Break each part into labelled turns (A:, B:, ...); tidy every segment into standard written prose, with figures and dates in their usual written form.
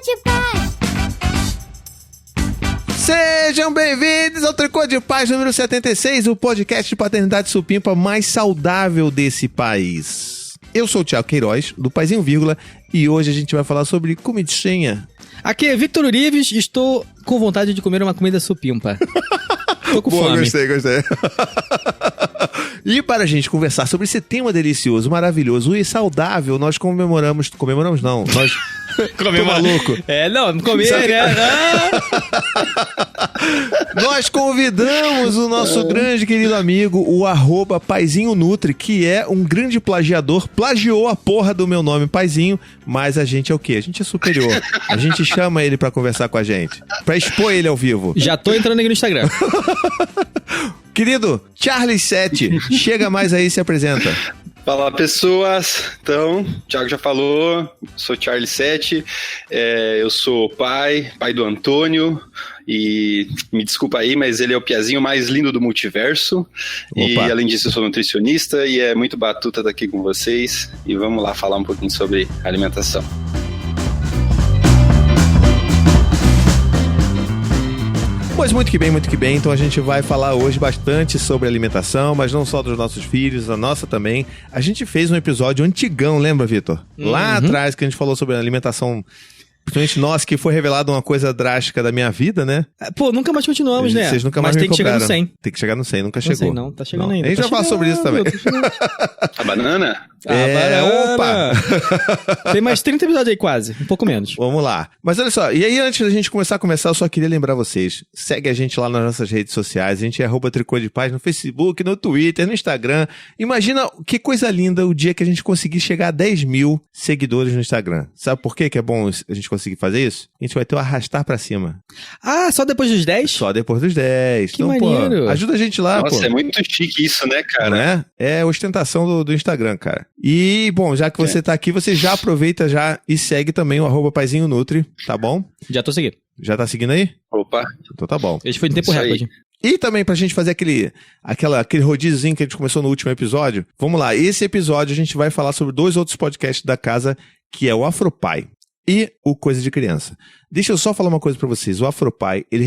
A: de Paz.
B: Sejam bem-vindos ao Tricô de Paz número 76, o podcast de paternidade supimpa mais saudável desse país. Eu sou o Thiago Queiroz, do Paizinho Vírgula, e hoje a gente vai falar sobre comidinha.
C: Aqui é Victor Urives, estou com vontade de comer uma comida supimpa. Tô com
B: Boa,
C: fome.
B: Gostei. E para a gente conversar sobre esse tema delicioso, maravilhoso e saudável, nós comemoramos não, nós... Tô maluco.
C: Não comer, né?
B: Nós convidamos o nosso grande querido amigo, o @PaizinhoNutri, que é um grande plagiador, plagiou a porra do meu nome, Paizinho, mas a gente é o quê? A gente é superior. A gente chama ele pra conversar com a gente, pra expor ele ao vivo.
C: Já tô entrando aqui no Instagram.
B: Querido, Charlie7, chega mais aí e se apresenta.
D: Fala, pessoas. Então, o Thiago já falou, sou Charlie7, eu sou pai do Antônio, e me desculpa aí, mas ele é o piazinho mais lindo do multiverso. Opa. E além disso eu sou nutricionista e é muito batuta estar aqui com vocês, e vamos lá falar um pouquinho sobre alimentação.
B: Pois muito que bem. Então a gente vai falar hoje bastante sobre alimentação, mas não só dos nossos filhos, a nossa também. A gente fez um episódio antigão, lembra, Vitor? Lá atrás, que a gente falou sobre alimentação, principalmente nós, que foi revelado uma coisa drástica da minha vida, né?
C: Pô, nunca mais continuamos, né?
B: Vocês nunca mais
C: mas
B: me
C: tem que chegar
B: cobraram.
C: no 100.
B: Tem que chegar no 100, nunca chegou.
C: Não sei não, tá chegando ainda.
B: A gente vai falar sobre isso também.
D: A banana?
B: Opa!
C: Tem mais 30 episódios aí quase, um pouco menos.
B: Vamos lá. Mas olha só, e aí antes da gente começar, eu só queria lembrar vocês, segue a gente lá nas nossas redes sociais, a gente é @Tricô de Paz no Facebook, no Twitter, no Instagram. Imagina que coisa linda o dia que a gente conseguir chegar a 10 mil seguidores no Instagram. Sabe por quê que é bom a gente conseguir fazer isso? A gente vai ter o arrastar pra cima.
C: Ah, só depois dos 10?
B: Só depois dos 10.
C: Que
B: então,
C: maneiro.
B: Pô, ajuda a gente lá,
D: Nossa,
B: pô.
D: é muito chique isso, né, cara?
B: Não é? É ostentação do Instagram, cara. E, bom, já que você tá aqui, você já aproveita já e segue também o @PaizinhoNutri, tá bom?
C: Já tô seguindo.
B: Já tá seguindo aí?
D: Opa.
B: Então tá bom.
C: Esse foi em tempo
D: Isso aí.
C: recorde.
B: E também pra gente fazer aquele rodíziozinho que a gente começou no último episódio, vamos lá, esse episódio a gente vai falar sobre 2 outros podcasts da casa, que é o Afropai e o Coisa de Criança. Deixa eu só falar uma coisa pra vocês. O Afropai, ele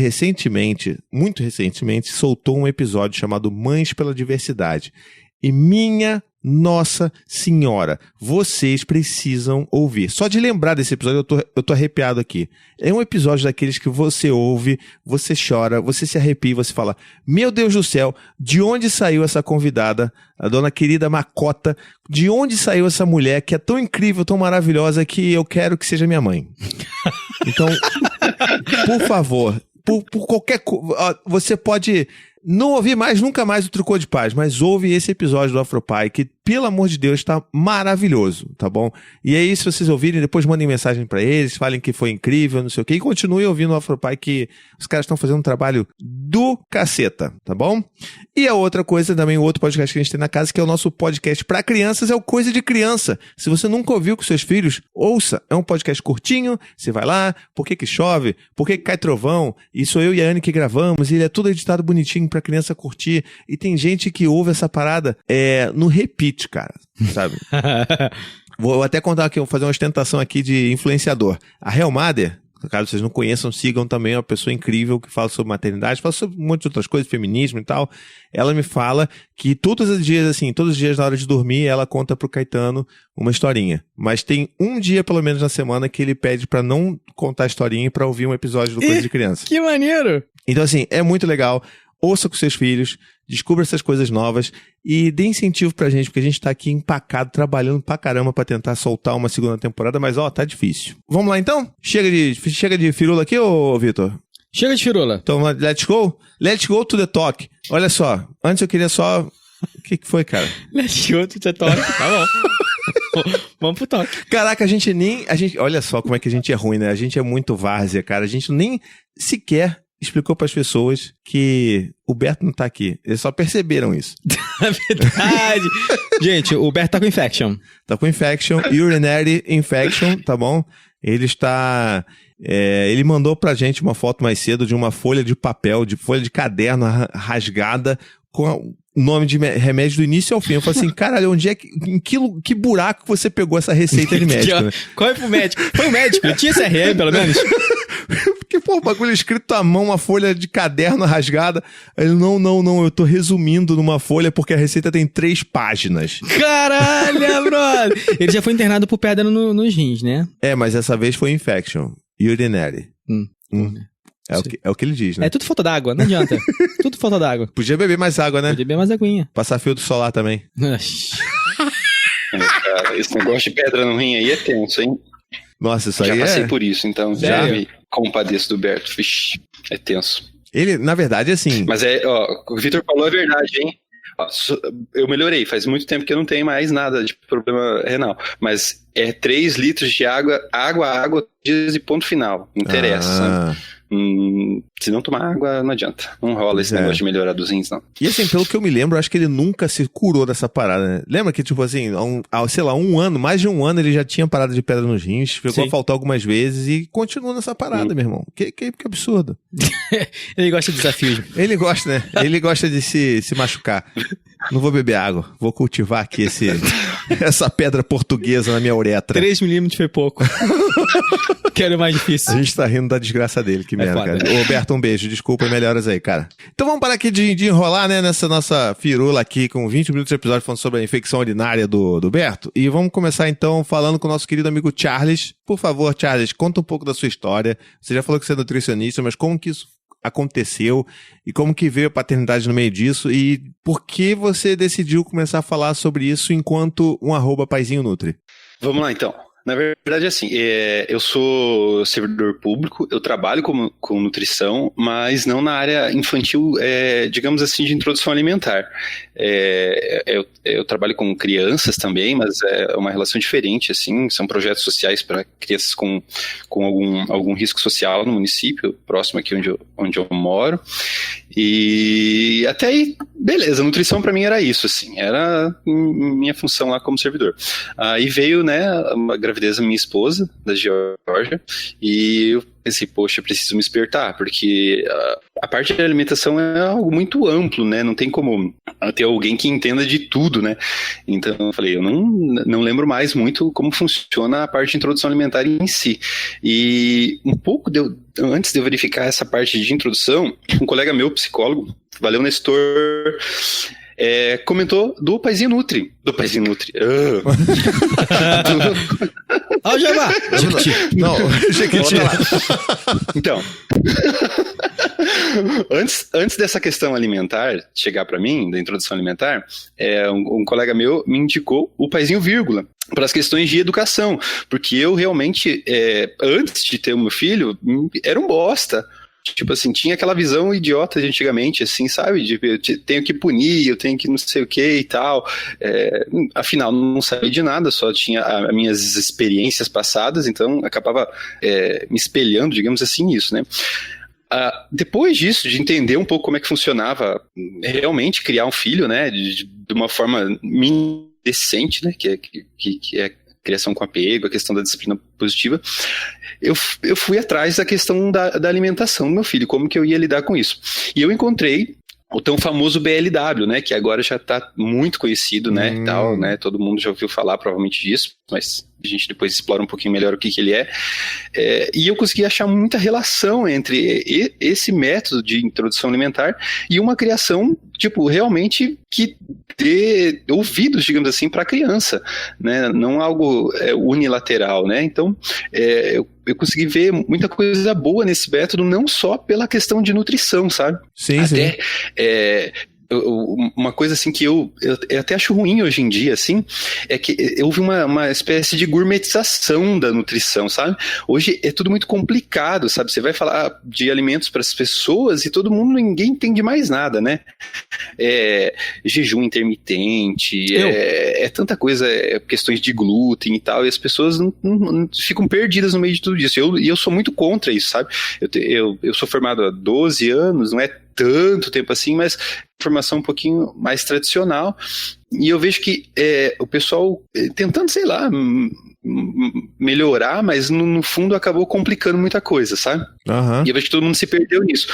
B: muito recentemente, soltou um episódio chamado Mães pela Diversidade. E minha Nossa Senhora, vocês precisam ouvir. Só de lembrar desse episódio, eu tô arrepiado aqui. É um episódio daqueles que você ouve, você chora, você se arrepia e você fala: meu Deus do céu, de onde saiu essa convidada, a dona querida Macota? De onde saiu essa mulher que é tão incrível, tão maravilhosa, que eu quero que seja minha mãe? Então, por favor, por qualquer coisa, você pode não ouvir nunca mais o Tricô de Paz, mas ouve esse episódio do Afropai, que, pelo amor de Deus, tá maravilhoso, tá bom? E aí, se vocês ouvirem, depois mandem mensagem pra eles, falem que foi incrível, não sei o quê, e continuem ouvindo o Afropai, que os caras estão fazendo um trabalho do caceta, tá bom? E a outra coisa, também o outro podcast que a gente tem na casa, que é o nosso podcast pra crianças, é o Coisa de Criança. Se você nunca ouviu com seus filhos, ouça. É um podcast curtinho, você vai lá, por que chove, por que cai trovão, e sou eu e a Anne que gravamos, e ele é tudo editado bonitinho pra criança curtir, e tem gente que ouve essa parada no repeat, cara, sabe? Vou até contar aqui, vou fazer uma ostentação aqui de influenciador. A Hel Mader, caso vocês não conheçam, sigam também, é uma pessoa incrível que fala sobre maternidade, fala sobre um monte de outras coisas, feminismo e tal. Ela me fala que todos os dias na hora de dormir, ela conta pro Caetano uma historinha. Mas tem um dia, pelo menos na semana, que ele pede pra não contar a historinha e pra ouvir um episódio do Coisa de Criança.
C: Que maneiro!
B: Então, assim, é muito legal. Ouça com seus filhos, descubra essas coisas novas e dê incentivo pra gente, porque a gente tá aqui empacado, trabalhando pra caramba pra tentar soltar uma segunda temporada, mas tá difícil. Vamos lá então? Chega de firula aqui, ô Vitor?
C: Chega de firula.
B: Então, let's go? Let's go to the talk. Olha só, antes eu queria só... O que foi, cara?
C: Let's go to the talk, tá bom. Vamos pro talk.
B: Caraca, olha só como é que a gente é ruim, né? A gente é muito várzea, cara. A gente nem sequer explicou para as pessoas que o Berto não tá aqui. Eles só perceberam isso.
C: É verdade. Gente, o Berto tá com infection.
B: Tá com infection, urinary infection, tá bom? Ele está... ele mandou pra gente uma foto mais cedo de uma folha de papel, de folha de caderno rasgada, com nome de remédio do início ao fim. Eu falei assim, caralho, onde é que... Em que buraco você pegou essa receita de médico, né?
C: Qual é pro médico? Foi o médico, ele tinha CRM, pelo menos.
B: Porque, pô, o bagulho escrito à mão, uma folha de caderno rasgada. Ele, não, eu tô resumindo numa folha porque a receita tem 3 páginas.
C: Caralho, brother! Ele já foi internado por pedra nos rins, né?
B: Mas essa vez foi infection. Urinary. É o que ele diz, né?
C: É tudo falta d'água, não adianta. Tudo falta d'água.
B: Podia beber mais água, né?
C: Podia beber mais aguinha.
B: Passar filtro solar também.
D: Cara, esse negócio de pedra no rim aí é tenso, hein?
B: Nossa, isso
D: já
B: aí
D: passei por isso, então
C: Sério?
D: já me compadeço do Berto. Vixe, é tenso.
B: Ele, na verdade, assim...
D: Mas o que o Vitor falou é verdade, hein? Eu melhorei, faz muito tempo que eu não tenho mais nada de problema renal. Mas é 3 litros de água, dias e ponto final. Não interessa, sabe? Se não tomar água, não adianta. Não rola esse negócio de melhorar dos rins, não.
B: E assim, pelo que eu me lembro, acho que ele nunca se curou dessa parada, né? Lembra que, tipo assim, sei lá, mais de um ano ele já tinha parada de pedra nos rins, ficou a faltar algumas vezes e continua nessa parada, meu irmão. Que absurdo.
C: Ele gosta de desafios.
B: Ele gosta, né? Ele gosta de se machucar. Não vou beber água, vou cultivar aqui essa pedra portuguesa na minha uretra.
C: 3 milímetros foi pouco. Quero mais difícil.
B: A gente tá rindo da desgraça dele, que merda,
C: foda.
B: cara. Ô, Roberto, um beijo, desculpa e melhoras aí, cara. Então vamos parar aqui de enrolar, né, nessa nossa firula aqui, com 20 minutos de episódio falando sobre a infecção urinária do Berto. E vamos começar então falando com o nosso querido amigo Charles. Por favor, Charles, conta um pouco da sua história. Você já falou que você é nutricionista, mas como que isso aconteceu e como que veio a paternidade no meio disso e por que você decidiu começar a falar sobre isso enquanto um @paizinho-nutri?
D: Vamos lá, então. Na verdade, assim, eu sou servidor público, eu trabalho com nutrição, mas não na área infantil, digamos assim, de introdução alimentar. Eu trabalho com crianças também, mas é uma relação diferente, assim, são projetos sociais para crianças com algum risco social no município, próximo aqui onde eu moro. E até aí, beleza, nutrição para mim era isso, assim, era minha função lá como servidor. Aí veio, né, a gravidez da minha esposa, da Georgia, e eu pensei, poxa, eu preciso me espertar, porque a parte da alimentação é algo muito amplo, né, não tem como ter alguém que entenda de tudo, né, então eu falei, eu não lembro mais muito como funciona a parte de introdução alimentar em si, e um pouco antes de eu verificar essa parte de introdução, um colega meu, psicólogo, valeu Nestor, comentou do Paizinho Nutri.
C: Ó, o Jabá!
B: Não,
D: Então, antes dessa questão alimentar chegar para mim, da introdução alimentar, um colega meu me indicou o Paizinho Vírgula para as questões de educação, porque eu realmente, antes de ter o meu filho, era um bosta. Tipo assim, tinha aquela visão idiota de antigamente, assim, sabe? De eu tenho que punir, eu tenho que não sei o que e tal. Afinal, não sabia de nada, só tinha as minhas experiências passadas, então acabava me espelhando, digamos assim, nisso, né? Depois disso, de entender um pouco como é que funcionava realmente criar um filho, né? De uma forma decente, né? Que é criação com apego, a questão da disciplina positiva, eu fui atrás da questão da alimentação do meu filho, como que eu ia lidar com isso. E eu encontrei o tão famoso BLW, né, que agora já está muito conhecido, né, e tal, né, todo mundo já ouviu falar provavelmente disso, mas a gente depois explora um pouquinho melhor o que ele é. E eu consegui achar muita relação entre esse método de introdução alimentar e uma criação, tipo, realmente que dê ouvidos, digamos assim, para a criança, né, não algo unilateral, né, então eu consegui ver muita coisa boa nesse método, não só pela questão de nutrição, sabe?
B: Sim,
D: até,
B: sim.
D: Uma coisa assim que eu até acho ruim hoje em dia, assim, é que houve uma espécie de gourmetização da nutrição, sabe? Hoje é tudo muito complicado, sabe? Você vai falar de alimentos para as pessoas e ninguém entende mais nada, né? Jejum intermitente, é tanta coisa, questões de glúten e tal, e as pessoas não ficam perdidas no meio de tudo isso. E eu sou muito contra isso, sabe? Eu sou formado há 12 anos, não é tanto tempo assim, mas formação um pouquinho mais tradicional, e eu vejo que o pessoal tentando, sei lá, melhorar, mas no fundo acabou complicando muita coisa, sabe?
B: Uhum.
D: E eu vejo que todo mundo se perdeu nisso.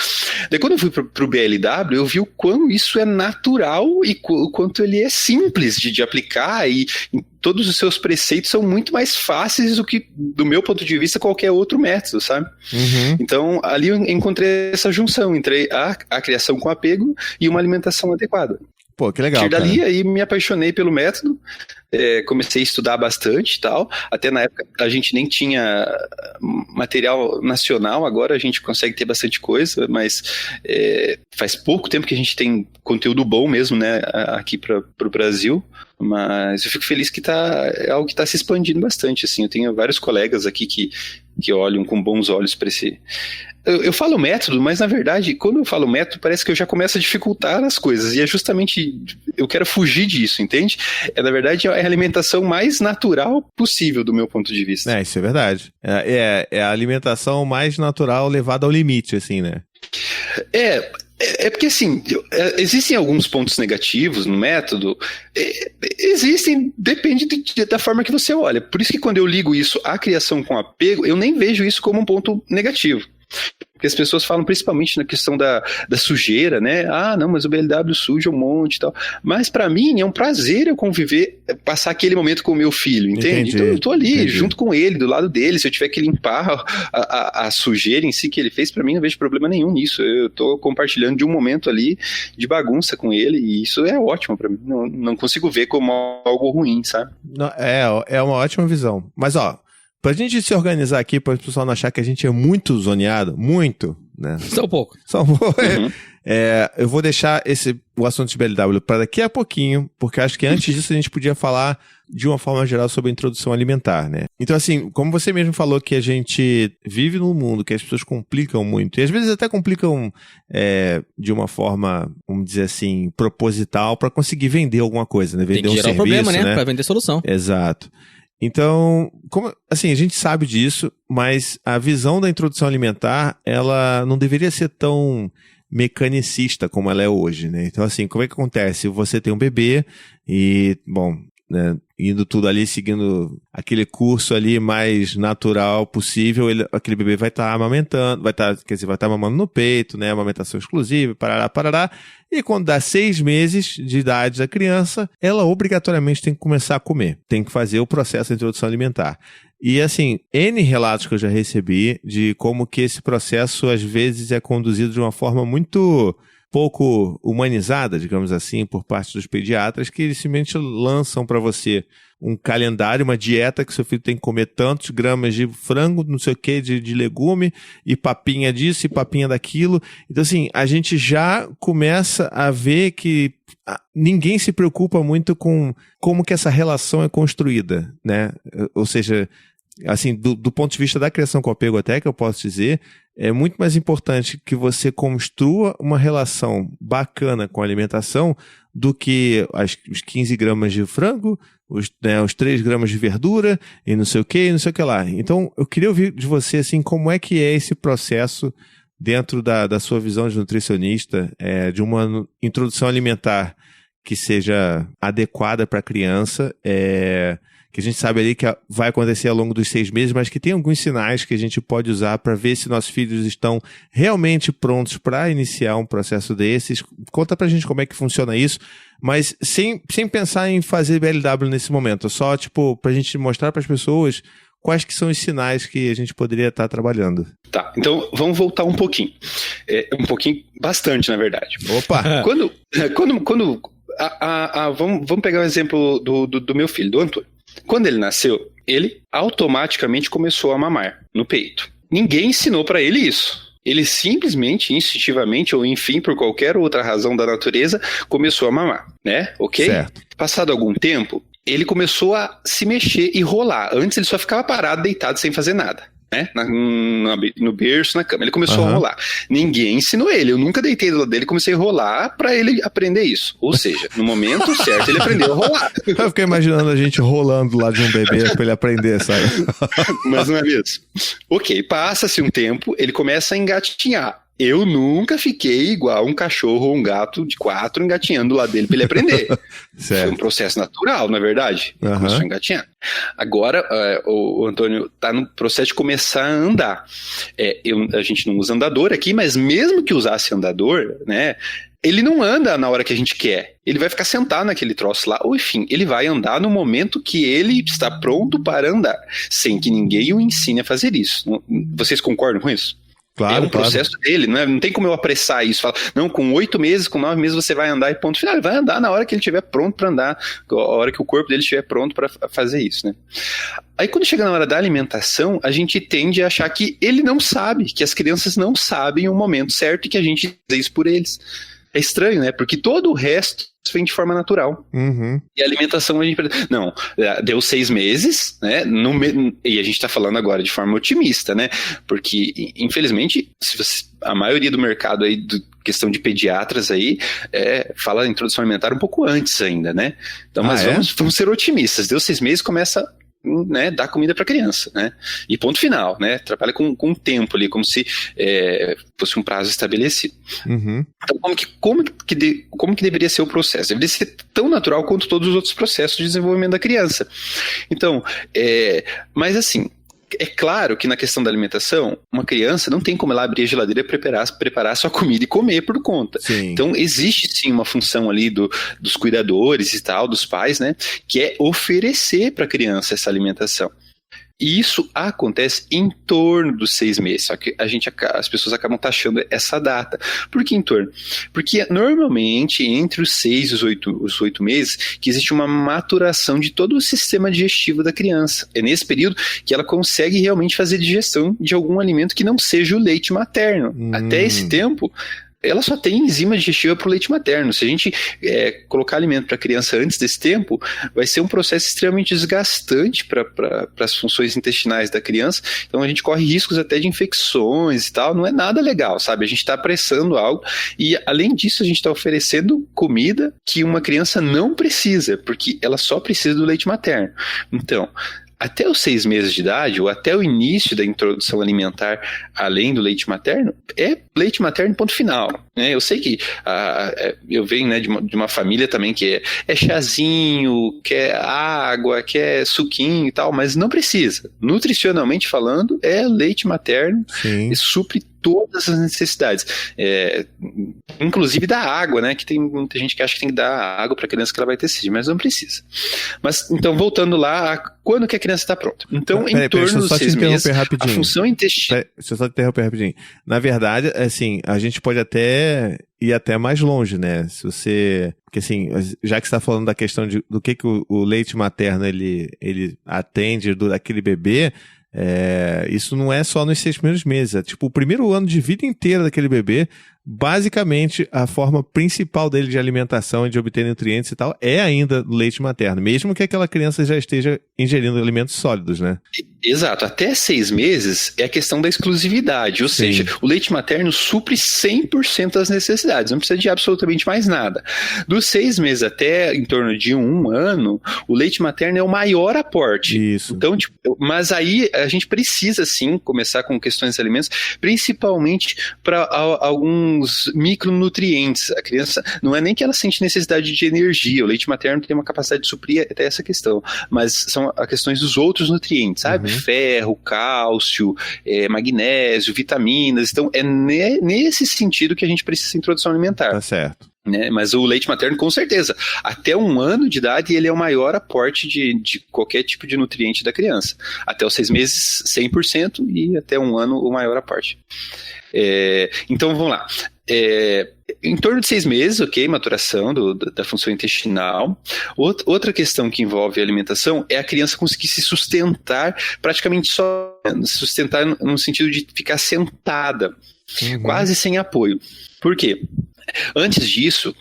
D: Daí quando eu fui pro BLW, eu vi o quão isso é natural e o quanto ele é simples de aplicar, e todos os seus preceitos são muito mais fáceis do que, do meu ponto de vista, qualquer outro método, sabe?
B: Uhum.
D: Então, ali eu encontrei essa junção entre a criação com apego e uma alimentação adequada.
B: Pô, que legal,
D: cara. Dali,
B: cara.
D: aí me apaixonei pelo método, comecei a estudar bastante e tal, até na época a gente nem tinha material nacional, agora a gente consegue ter bastante coisa, mas faz pouco tempo que a gente tem conteúdo bom mesmo, né, aqui pro Brasil, mas eu fico feliz que é algo que está se expandindo bastante, assim, eu tenho vários colegas aqui que olham com bons olhos para esse... Eu falo método, mas na verdade, quando eu falo método, parece que eu já começo a dificultar as coisas, e é justamente, eu quero fugir disso, entende? Na verdade, é a alimentação mais natural possível do meu ponto de vista.
B: Isso é verdade. É a alimentação mais natural levada ao limite, assim, né?
D: É porque, assim, existem alguns pontos negativos no método, existem, depende da forma que você olha. Por isso que quando eu ligo isso à criação com apego, eu nem vejo isso como um ponto negativo. Porque as pessoas falam principalmente na questão da sujeira, né? Ah, não, mas o BLW suja um monte e tal. Mas pra mim é um prazer eu conviver, passar aquele momento com o meu filho, entende?
B: Entendi,
D: então eu tô ali,
B: entendi.
D: junto com ele, do lado dele. Se eu tiver que limpar a sujeira em si que ele fez, pra mim não vejo problema nenhum nisso. Eu tô compartilhando de um momento ali de bagunça com ele, e isso é ótimo pra mim. Não consigo ver como algo ruim, sabe?
B: Não, é uma ótima visão. Mas, ó, pra gente se organizar aqui, para o pessoal não achar que a gente é muito zoneado, muito, né?
C: Só um pouco.
B: Só um pouco. Eu vou deixar o assunto de BLW para daqui a pouquinho, porque acho que antes disso a gente podia falar de uma forma geral sobre a introdução alimentar, né? Então, assim, como você mesmo falou que a gente vive num mundo que as pessoas complicam muito, e às vezes até complicam de uma forma, vamos dizer assim, proposital para conseguir vender alguma coisa, né? Vender
C: Tem que gerar
B: um serviço,
C: problema, né? Pra vender solução.
B: Exato. Então, assim, a gente sabe disso, mas a visão da introdução alimentar, ela não deveria ser tão mecanicista como ela é hoje, né? Então, assim, como é que acontece? Você tem um bebê e, bom, né, indo tudo ali, seguindo aquele curso ali mais natural possível, aquele bebê vai estar amamentando, vai estar mamando no peito, né? Amamentação exclusiva, parará. E quando dá 6 meses de idade da criança, ela obrigatoriamente tem que começar a comer. Tem que fazer o processo de introdução alimentar. E assim, N relatos que eu já recebi de como que esse processo às vezes é conduzido de uma forma muito pouco humanizada, digamos assim, por parte dos pediatras, que eles simplesmente lançam para você um calendário, uma dieta que seu filho tem que comer tantos gramas de frango, não sei o que, de legume, e papinha disso e papinha daquilo. Então, assim, a gente já começa a ver que ninguém se preocupa muito com como que essa relação é construída, né? Ou seja, assim, do ponto de vista da criação com apego até, que eu posso dizer, é muito mais importante que você construa uma relação bacana com a alimentação do que os 15 gramas de frango, os 3 gramas de verdura e não sei o que lá. Então, eu queria ouvir de você, assim, como é que é esse processo dentro da sua visão de nutricionista, de uma introdução alimentar que seja adequada para a criança, que a gente sabe ali que vai acontecer ao longo dos 6 meses, mas que tem alguns sinais que a gente pode usar para ver se nossos filhos estão realmente prontos para iniciar um processo desses. Conta pra gente como é que funciona isso, mas sem pensar em fazer BLW nesse momento, só tipo pra gente mostrar para as pessoas quais que são os sinais que a gente poderia estar trabalhando.
D: Tá, então vamos voltar um pouquinho. Bastante, na verdade.
B: Opa!
D: Vamos pegar o exemplo do meu filho, do Antônio. Quando ele nasceu, ele automaticamente começou a mamar no peito. Ninguém ensinou para ele isso. Ele simplesmente, instintivamente, ou enfim, por qualquer outra razão da natureza, começou a mamar, né? Ok?
B: Certo.
D: Passado algum tempo, ele começou a se mexer e rolar. Antes ele só ficava parado, deitado, sem fazer nada, né? No berço, na cama. Ele começou a rolar. Ninguém ensinou ele. Eu nunca deitei do lado dele e comecei a rolar pra ele aprender isso. Ou seja, no momento certo ele aprendeu a rolar.
B: Eu fiquei imaginando a gente rolando lá de um bebê pra ele aprender, sabe?
D: Mas não é mesmo? Ok, passa-se um tempo, ele começa a engatinhar. eu nunca fiquei igual um cachorro ou um gato de 4 engatinhando lá dele pra ele aprender. Foi um processo natural, na verdade. Começou a engatinhar. Agora, o Antônio tá no processo de começar a andar. A gente não usa andador aqui, mas mesmo que usasse andador, né, ele não anda na hora que a gente quer. Ele vai ficar sentado naquele troço lá, ou enfim, ele vai andar no momento que ele está pronto para andar, sem que ninguém o ensine a fazer isso. Vocês concordam com isso?
B: Claro,
D: processo dele, não tem como eu apressar isso. Falar, não, com 8 meses, com 9 meses você vai andar e ponto final. Ele vai andar na hora que ele estiver pronto para andar, a hora que o corpo dele estiver pronto para fazer isso, né? Aí quando chega na hora da alimentação, a gente tende a achar que ele não sabe, que as crianças não sabem o momento certo e que a gente faz isso por eles. É estranho, né? Porque todo o resto vem de forma natural. E a alimentação a gente... Não, deu 6 meses, né? E a gente tá falando agora de forma otimista, né? Porque, infelizmente, a maioria do mercado aí, questão de pediatras aí, fala introdução alimentar um pouco antes ainda, né? Então, mas vamos ser otimistas. Deu 6 meses, começa... né, dar comida para criança, né? E ponto final, né? Trabalha com tempo ali, como se fosse um prazo estabelecido. Então, como que deveria ser o processo? Deveria ser tão natural quanto todos os outros processos de desenvolvimento da criança. Então, mas assim, é claro que na questão da alimentação, uma criança não tem como ela abrir a geladeira e preparar sua comida e comer por conta. Sim. Então, existe sim uma função ali dos cuidadores e tal, dos pais, né? Que é oferecer para a criança essa alimentação. E isso acontece em torno dos 6 meses, só que as pessoas acabam taxando essa data. Por que em torno? Porque normalmente entre os 6 e os 8 meses que existe uma maturação de todo o sistema digestivo da criança. É nesse período que ela consegue realmente fazer digestão de algum alimento que não seja o leite materno. Até esse tempo... ela só tem enzima digestiva para o leite materno. Se a gente colocar alimento para a criança antes desse tempo, vai ser um processo extremamente desgastante para as funções intestinais da criança. Então a gente corre riscos até de infecções e tal. Não é nada legal, sabe? A gente está apressando algo e, além disso, a gente está oferecendo comida que uma criança não precisa, porque ela só precisa do leite materno. Então, até os 6 meses de idade, ou até o início da introdução alimentar, além do leite materno, é leite materno ponto final. Eu sei que eu venho, né, de uma família também que é chazinho, quer água, quer suquinho e tal, mas não precisa. Nutricionalmente falando, é leite materno e supre todas as necessidades, inclusive da água, né, que tem muita gente que acha que tem que dar água para a criança que ela vai ter sede, mas não precisa. Mas, então, voltando lá, quando que a criança está pronta? Então, em torno dos 6 meses, a função intestinal...
B: Deixa eu só te interromper rapidinho. Na verdade, assim, a gente pode até ir até mais longe, né, se você... Porque, assim, já que você está falando da questão do que o leite materno, ele atende daquele bebê, isso não é só nos 6 primeiros meses, é tipo o primeiro ano de vida inteira daquele bebê. Basicamente, a forma principal dele de alimentação e de obter nutrientes e tal é ainda o leite materno, mesmo que aquela criança já esteja ingerindo alimentos sólidos, né?
D: Exato, até 6 meses é a questão da exclusividade, ou seja, o leite materno supre 100% das necessidades, não precisa de absolutamente mais nada. Dos 6 meses até em torno de 1 ano, o leite materno é o maior aporte.
B: Isso.
D: Então, mas aí a gente precisa sim começar com questões de alimentos, principalmente para alguns micronutrientes. A criança, não é nem que ela sente necessidade de energia, o leite materno tem uma capacidade de suprir até essa questão, mas são as questões dos outros nutrientes, sabe? Ferro, cálcio, magnésio, vitaminas. Então é nesse sentido que a gente precisa de introdução alimentar.
B: Tá certo.
D: Né? Mas o leite materno, com certeza, até 1 ano de idade ele é o maior aporte de qualquer tipo de nutriente da criança. Até os 6 meses, 100%, e até 1 ano o maior aporte. Então vamos lá. Em torno de 6 meses, ok, maturação da função intestinal. Outra questão que envolve a alimentação é a criança conseguir se sustentar praticamente só, sustentar no sentido de ficar sentada, quase sem apoio. Por quê? Antes disso,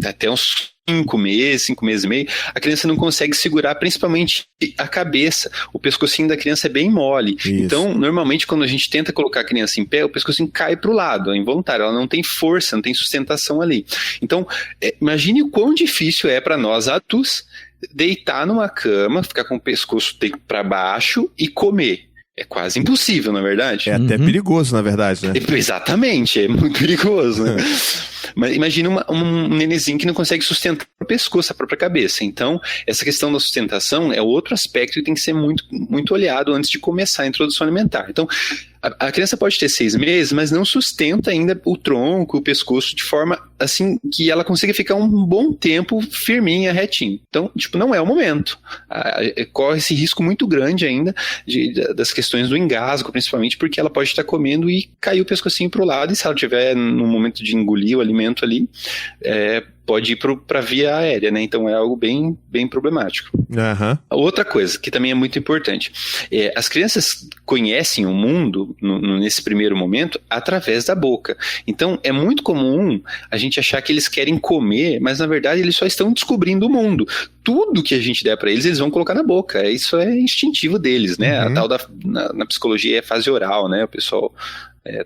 D: até uns 5 meses e meio, a criança não consegue segurar principalmente a cabeça. O pescocinho da criança é bem mole. Isso. Então, normalmente, quando a gente tenta colocar a criança em pé, o pescocinho cai para o lado, é involuntário. Ela não tem força, não tem sustentação ali. Então, imagine o quão difícil é para nós adultos deitar numa cama, ficar com o pescoço para baixo e comer. É quase impossível, na verdade.
B: É até perigoso, na verdade, né?
D: Exatamente, é muito perigoso, né? Mas imagina um nenenzinho que não consegue sustentar o pescoço, a própria cabeça. Então, essa questão da sustentação é outro aspecto que tem que ser muito, muito olhado antes de começar a introdução alimentar. Então, a criança pode ter 6 meses, mas não sustenta ainda o tronco, o pescoço, de forma assim que ela consiga ficar um bom tempo firminha, retinho. Então, não é o momento. Corre esse risco muito grande ainda das questões do engasgo, principalmente porque ela pode estar comendo e cair o pescocinho para o lado, e se ela tiver no momento de engolir o alimento ali, pode ir para a via aérea, né? Então é algo bem, bem problemático.
B: Uhum.
D: Outra coisa que também é muito importante, as crianças conhecem o mundo nesse primeiro momento através da boca. Então é muito comum a gente achar que eles querem comer, mas na verdade eles só estão descobrindo o mundo. Tudo que a gente der para eles vão colocar na boca. Isso é instintivo deles, né? A tal na psicologia é fase oral, né? O pessoal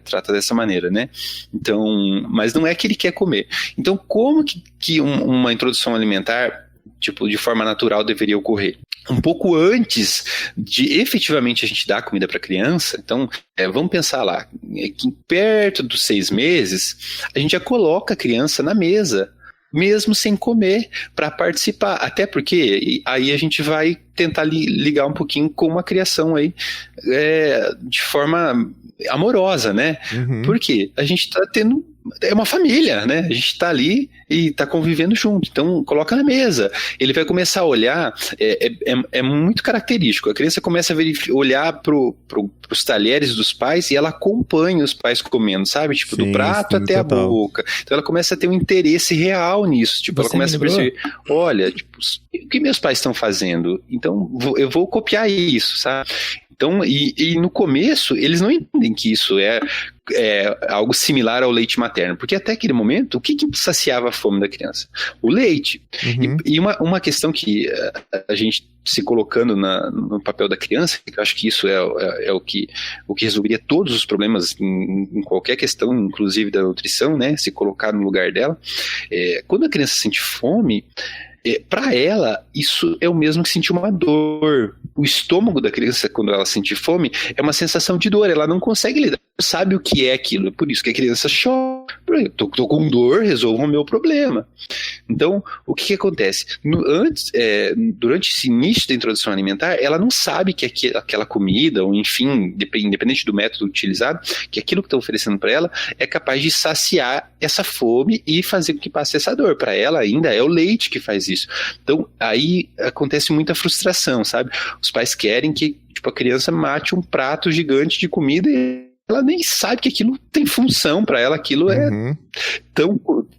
D: trata dessa maneira, né? Então, mas não é que ele quer comer. Então, como que uma introdução alimentar, de forma natural, deveria ocorrer? Um pouco antes de efetivamente a gente dar comida para a criança, então, vamos pensar lá, que perto dos 6 meses, a gente já coloca a criança na mesa, mesmo sem comer, para participar. Até porque aí a gente vai tentar ligar um pouquinho com uma criação aí, de forma amorosa, né? Porque a gente tá tendo... É uma família, né? A gente tá ali e tá convivendo junto. Então, coloca na mesa. Ele vai começar a olhar... É muito característico. A criança começa a olhar pros talheres dos pais e ela acompanha os pais comendo, sabe? Sim, do prato até a boca. Então, ela começa a ter um interesse real nisso. Ela começa a perceber... Olha, o que meus pais estão fazendo? Então, eu vou copiar isso, sabe? Então, e no começo, eles não entendem que isso é algo similar ao leite materno, porque até aquele momento, o que saciava a fome da criança? O leite. E uma questão que a gente se colocando no papel da criança, que eu acho que isso é o que resolveria todos os problemas em qualquer questão, inclusive da nutrição, né? Se colocar no lugar dela. Quando a criança sente fome, para ela, isso é o mesmo que sentir uma dor. O estômago da criança, quando ela sente fome, é uma sensação de dor. Ela não consegue lidar, sabe o que é aquilo. É por isso que a criança chora. Tô com dor, resolva o meu problema. Então, o que acontece? Durante esse início da introdução alimentar, ela não sabe que aquela comida, ou enfim, independente do método utilizado, que aquilo que estão oferecendo para ela é capaz de saciar essa fome e fazer com que passe essa dor. Para ela ainda é o leite que faz isso. Então, aí acontece muita frustração, sabe? Os pais querem que a criança mate um prato gigante de comida e ela nem sabe que aquilo tem função para ela, aquilo é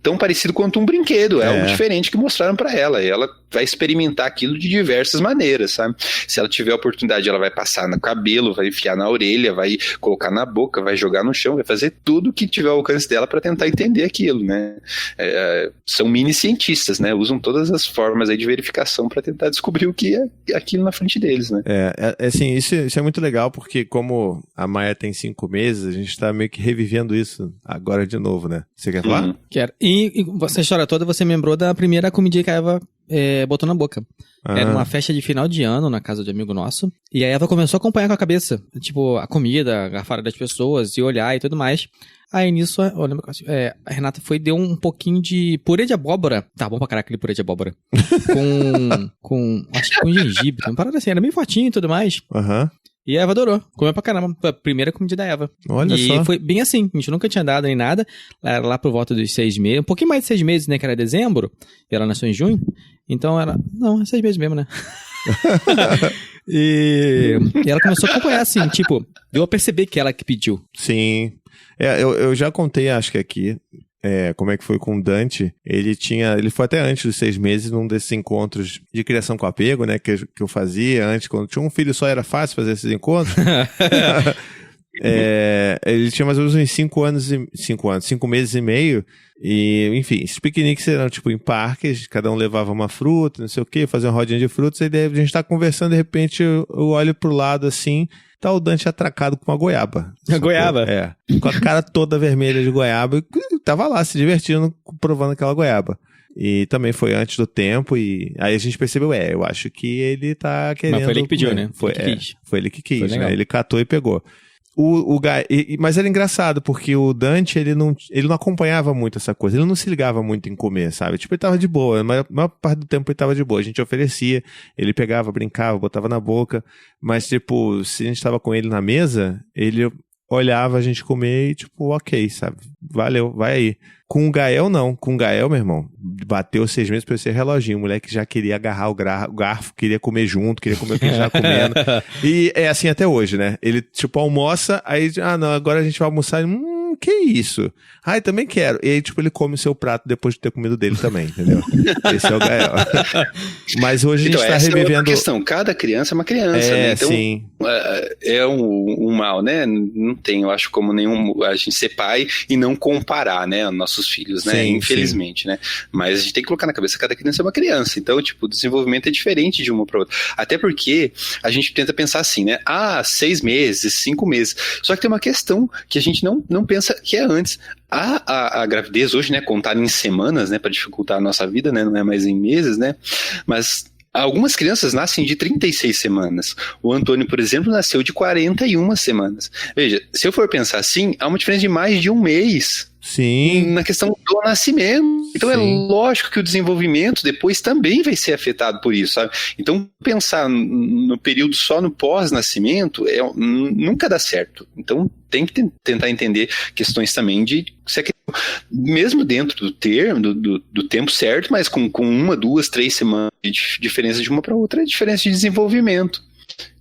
D: tão parecido quanto um brinquedo, é algo diferente que mostraram para ela, e ela vai experimentar aquilo de diversas maneiras, sabe? Se ela tiver a oportunidade, ela vai passar no cabelo, vai enfiar na orelha, vai colocar na boca, vai jogar no chão, vai fazer tudo que tiver ao alcance dela para tentar entender aquilo, né? São mini cientistas, né? Usam todas as formas aí de verificação para tentar descobrir o que é aquilo na frente deles, né?
B: Assim, isso é muito legal, porque como a Maia tem 5 meses, a gente tá meio que revivendo isso agora de novo, né? Você quer falar?
C: Quero. E essa história toda você me lembrou da primeira comidinha que a Eva botou na boca. Era uma festa de final de ano na casa de amigo nosso. E a Eva começou a acompanhar com a cabeça. Tipo, a comida, a garfada das pessoas, e olhar e tudo mais. Aí nisso, eu lembro que a Renata deu um pouquinho de purê de abóbora. Tá bom pra caraca aquele purê de abóbora. Acho que com gengibre. Uma parada assim, era meio fortinho e tudo mais. E a Eva adorou. Comeu pra caramba. Foi a primeira comida da Eva.
B: Olha só.
C: E foi bem assim. A gente nunca tinha dado nem nada. Ela era lá por volta dos 6 meses. Um pouquinho mais de 6 meses, né? Que era dezembro. E ela nasceu em junho. Então ela... Não, é 6 meses mesmo, né? e ela começou a acompanhar assim. Tipo, deu a perceber que ela que pediu.
B: Sim. Eu já contei, acho que aqui... como é que foi com o Dante, ele foi até antes dos 6 meses num desses encontros de criação com apego, né, que eu fazia antes, quando tinha um filho só era fácil fazer esses encontros. Ele tinha mais ou menos uns 5 meses e meio, e enfim, esses piqueniques eram tipo em parques, cada um levava uma fruta, não sei o que, fazia uma rodinha de frutas, e daí a gente tá conversando, de repente eu olho pro lado assim, tá o Dante atracado com uma goiaba.
C: A goiaba?
B: Com a cara toda vermelha de goiaba, e tava lá se divertindo, provando aquela goiaba. E também foi antes do tempo, e aí a gente percebeu, eu acho que ele tá querendo...
C: Mas foi ele que pediu, né?
B: Foi ele que quis, né? Ele catou e pegou. Mas era engraçado, porque o Dante, ele não acompanhava muito essa coisa, ele não se ligava muito em comer, sabe? Tipo, ele tava de boa, a maior parte do tempo ele tava de boa, a gente oferecia, ele pegava, brincava, botava na boca, mas tipo, se a gente tava com ele na mesa, ele olhava a gente comer e tipo, ok, sabe? Valeu, vai aí. Com o Gael, não. Com o Gael, meu irmão, bateu 6 meses pra eu ser reloginho. O moleque já queria agarrar o garfo, queria comer junto, queria comer o que a gente tava comendo. E é assim até hoje, né? Ele, tipo, almoça, aí, não, agora a gente vai almoçar. Que isso? Eu também quero. E aí, tipo, ele come o seu prato depois de ter comido dele também, entendeu? Esse é o Gael. Mas hoje a gente tá revivendo...
D: É uma questão. Cada criança é uma criança, né? Então,
B: sim.
D: É um mal, né? Não tem, eu acho, como nenhum... A gente ser pai e não comparar, né? Nossos filhos, né?
B: Sim,
D: infelizmente,
B: sim.
D: Né? Mas a gente tem que colocar na cabeça que cada criança é uma criança. Então, tipo, o desenvolvimento é diferente de uma para outra. Até porque a gente tenta pensar assim, né? 6 meses, 5 meses. Só que tem uma questão que a gente não pensa que é antes. A gravidez hoje, né, contada em semanas, né, para dificultar a nossa vida, né, não é mais em meses, né, mas algumas crianças nascem de 36 semanas. O Antônio, por exemplo, nasceu de 41 semanas. Veja, se eu for pensar assim, há uma diferença de mais de 1 mês.
B: Sim.
D: Na questão do nascimento. Então
B: Sim.
D: É lógico que o desenvolvimento depois também vai ser afetado por isso, sabe? Então pensar no período só no pós-nascimento nunca dá certo. Então tem que tentar entender questões também de mesmo dentro do termo, do tempo certo, mas com 1, 2, 3 semanas de diferença de uma para outra, é diferença de desenvolvimento.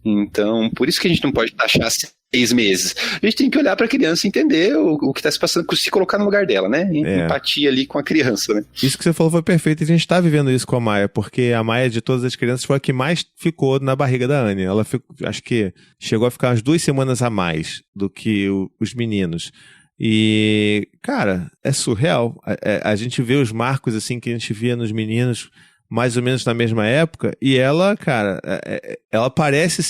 D: Então, por isso que a gente não pode taxar 6 meses. A gente tem que olhar para a criança e entender o que está se passando, se colocar no lugar dela, né? Empatia ali com a criança, né?
B: Isso que você falou foi perfeito, e a gente está vivendo isso com a Maia, porque a Maia, de todas as crianças, foi a que mais ficou na barriga da Anne. Ela acho que chegou a ficar umas 2 semanas a mais do que os meninos. E, cara, é surreal. A gente vê os marcos, assim, que a gente via nos meninos mais ou menos na mesma época, e ela, cara, ela parece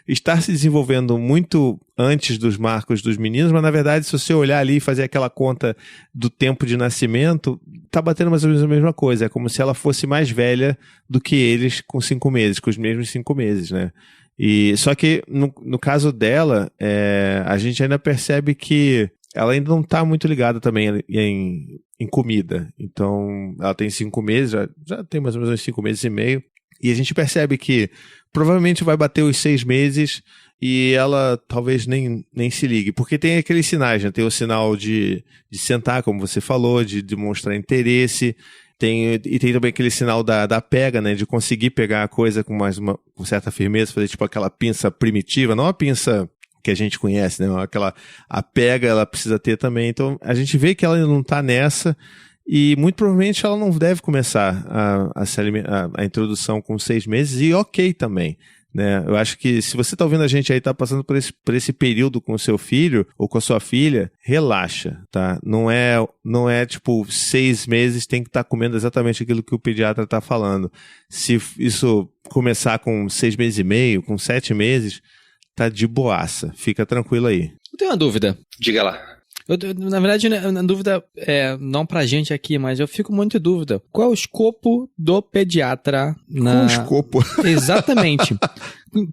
B: estar se desenvolvendo muito antes dos marcos dos meninos, mas na verdade, se você olhar ali e fazer aquela conta do tempo de nascimento, tá batendo mais ou menos a mesma coisa, é como se ela fosse mais velha do que eles com 5 meses, com os mesmos 5 meses, né? E, só que no caso dela, a gente ainda percebe que ela ainda não está muito ligada também em comida. Então, ela tem 5 meses, já tem mais ou menos uns 5 meses e meio. E a gente percebe que provavelmente vai bater os 6 meses e ela talvez nem se ligue. Porque tem aqueles sinais, né? Tem o sinal de sentar, como você falou, de demonstrar interesse. E tem também aquele sinal da pega, né? De conseguir pegar a coisa com com certa firmeza, fazer tipo aquela pinça primitiva, não a pinça que a gente conhece, né? A pega ela precisa ter também. Então, a gente vê que ela ainda não está nessa e muito provavelmente ela não deve começar a introdução com 6 meses e ok também, né? Eu acho que se você está ouvindo a gente aí, está passando por esse período com o seu filho ou com a sua filha, relaxa, tá? Não é tipo 6 meses tem que estar comendo exatamente aquilo que o pediatra está falando. Se isso começar com 6 meses e meio, com 7 meses, tá de boaça. Fica tranquilo aí.
C: Eu tenho uma dúvida.
D: Diga lá.
C: Na verdade, a dúvida não pra gente aqui, mas eu fico muito em dúvida. Qual é o escopo do pediatra?
B: Qual o escopo?
C: Exatamente.